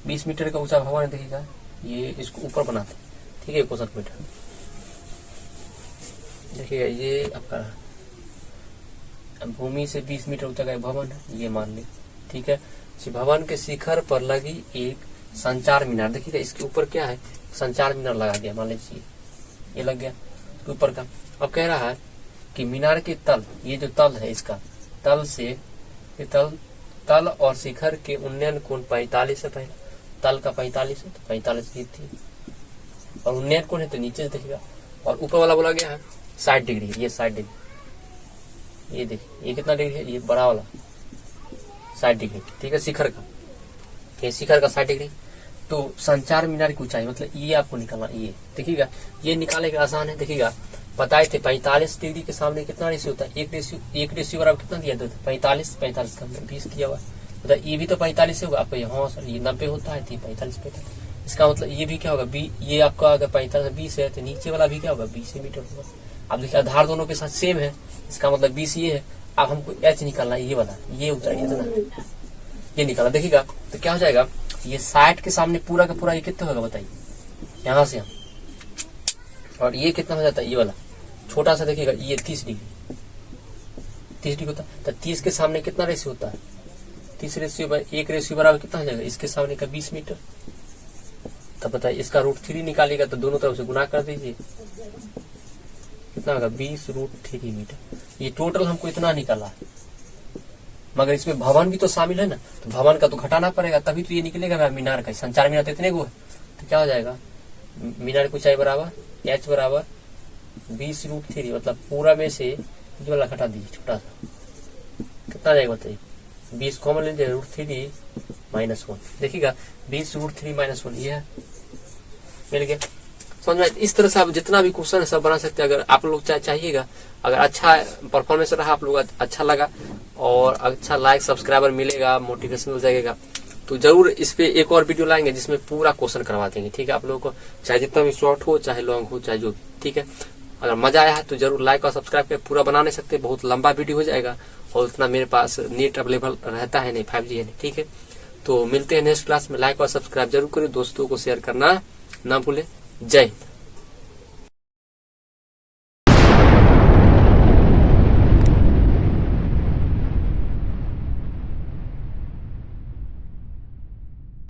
[SPEAKER 1] 20 मीटर का ऊंचा भवन है, देखिएगा ये इसको ऊपर बनाते हैं। ठीक है, 61 मीटर। देखिएगा ये आपका भूमि से 20 मीटर ऊंचा का भवन है, ये मान ली। ठीक है, इस भवन के शिखर पर लगी एक संचार मीनार। देखिएगा इसके ऊपर क्या है संचार मीनार लगा दिया, मान लीजिए ये लग गया ऊपर का। अब कह रहा है कि मीनार के तल, ये जो तल है इसका तल से ये तल और शिखर के उन्नयन कोण 45 है। पहले तल का 45 है तो 45 थी, और उन्नयन कोण है तो नीचे से देखिएगा, और ऊपर वाला बोला गया है 60 डिग्री, ये 60 डिग्री। ये देखिए ये कितना डिग्री है, ये बड़ा वाला 60 डिग्री। ठीक है, शिखर का, ये शिखर का 60 डिग्री। तो संचार मीनार की ऊंचाई मतलब ये आपको निकालना, ये देखिएगा ये निकालने का आसान है। देखिएगा बताए थे 45 डिग्री के सामने कितना रेशियो होता है, एक रेशियो बराबर कितना दिया था 45 का 20 दिया हुआ, मतलब ये भी तो 45 होगा आपको यहाँ, ये 90 होता है, 45 इसका मतलब ये भी क्या होगा, बी, ये आपका अगर 45 20 है तो नीचे वाला भी क्या होगा 20 मीटर होगा। अब देखिए आधार दोनों के साथ सेम है, इसका मतलब 20 ये है। अब हमको एच निकालना है, ये वाला, ये ऊंचाई इतना ये निकाला, देखिएगा तो क्या हो जाएगा, ये 60 के सामने पूरा का पूरा ये कितना होगा बताइए, यहाँ से हम, और ये कितना हो जाता है, ये वाला छोटा सा देखिएगा, ये 30 डिग्री होता है। तो 30 के सामने कितना रेशियो होता है, 30 रेशियो 1 रेशियो बराबर कितना हो जाएगा, इसके सामने का 20 मीटर। तब बताइए इसका √3 निकालिएगा तो दोनों तरफ से गुना कर दीजिए, कितना होगा 20√3 मीटर। ये टोटल हमको इतना निकाला, मगर इसमें भवन भी तो शामिल है ना, तो भवन का तो घटाना पड़ेगा तभी तो ये निकलेगा मीनार का। संचार मीनार तो इतने को है, तो क्या हो जाएगा, मीनार की ऊंचाई बराबर h बराबर 20√3, मतलब पूरा में से ये वाला घटा दीजिए छोटा सा, कितना आ जाएगा बताइए, 20 कॉमन ले लीजिए, √3 -1, देखिएगा 20√3 -1 ये है, मिल गया। समझ में, इस तरह से आप जितना भी क्वेश्चन है सब बना सकते हैं। अगर आप लोग चाहिएगा, अगर अच्छा परफॉर्मेंस रहा, आप लोग अच्छा लगा और अच्छा लाइक सब्सक्राइबर मिलेगा, मोटिवेशन हो जाएगा, तो जरूर इस पे एक और वीडियो लाएंगे जिसमें पूरा क्वेश्चन करवा देंगे, ठीक है। आप लोगों को चाहे जितना भी शॉर्ट हो चाहे लॉन्ग हो चाहे जो, ठीक है। अगर मजा आया है तो जरूर लाइक और सब्सक्राइब कर, पूरा बना नहीं सकते, बहुत लंबा वीडियो हो जाएगा और उतना मेरे पास नेट अवेलेबल रहता है नहीं, 5G है नहीं, ठीक है। तो मिलते हैं नेक्स्ट क्लास में, लाइक और सब्सक्राइब जरूर करें, दोस्तों को शेयर करना ना भूले। जय हिंद।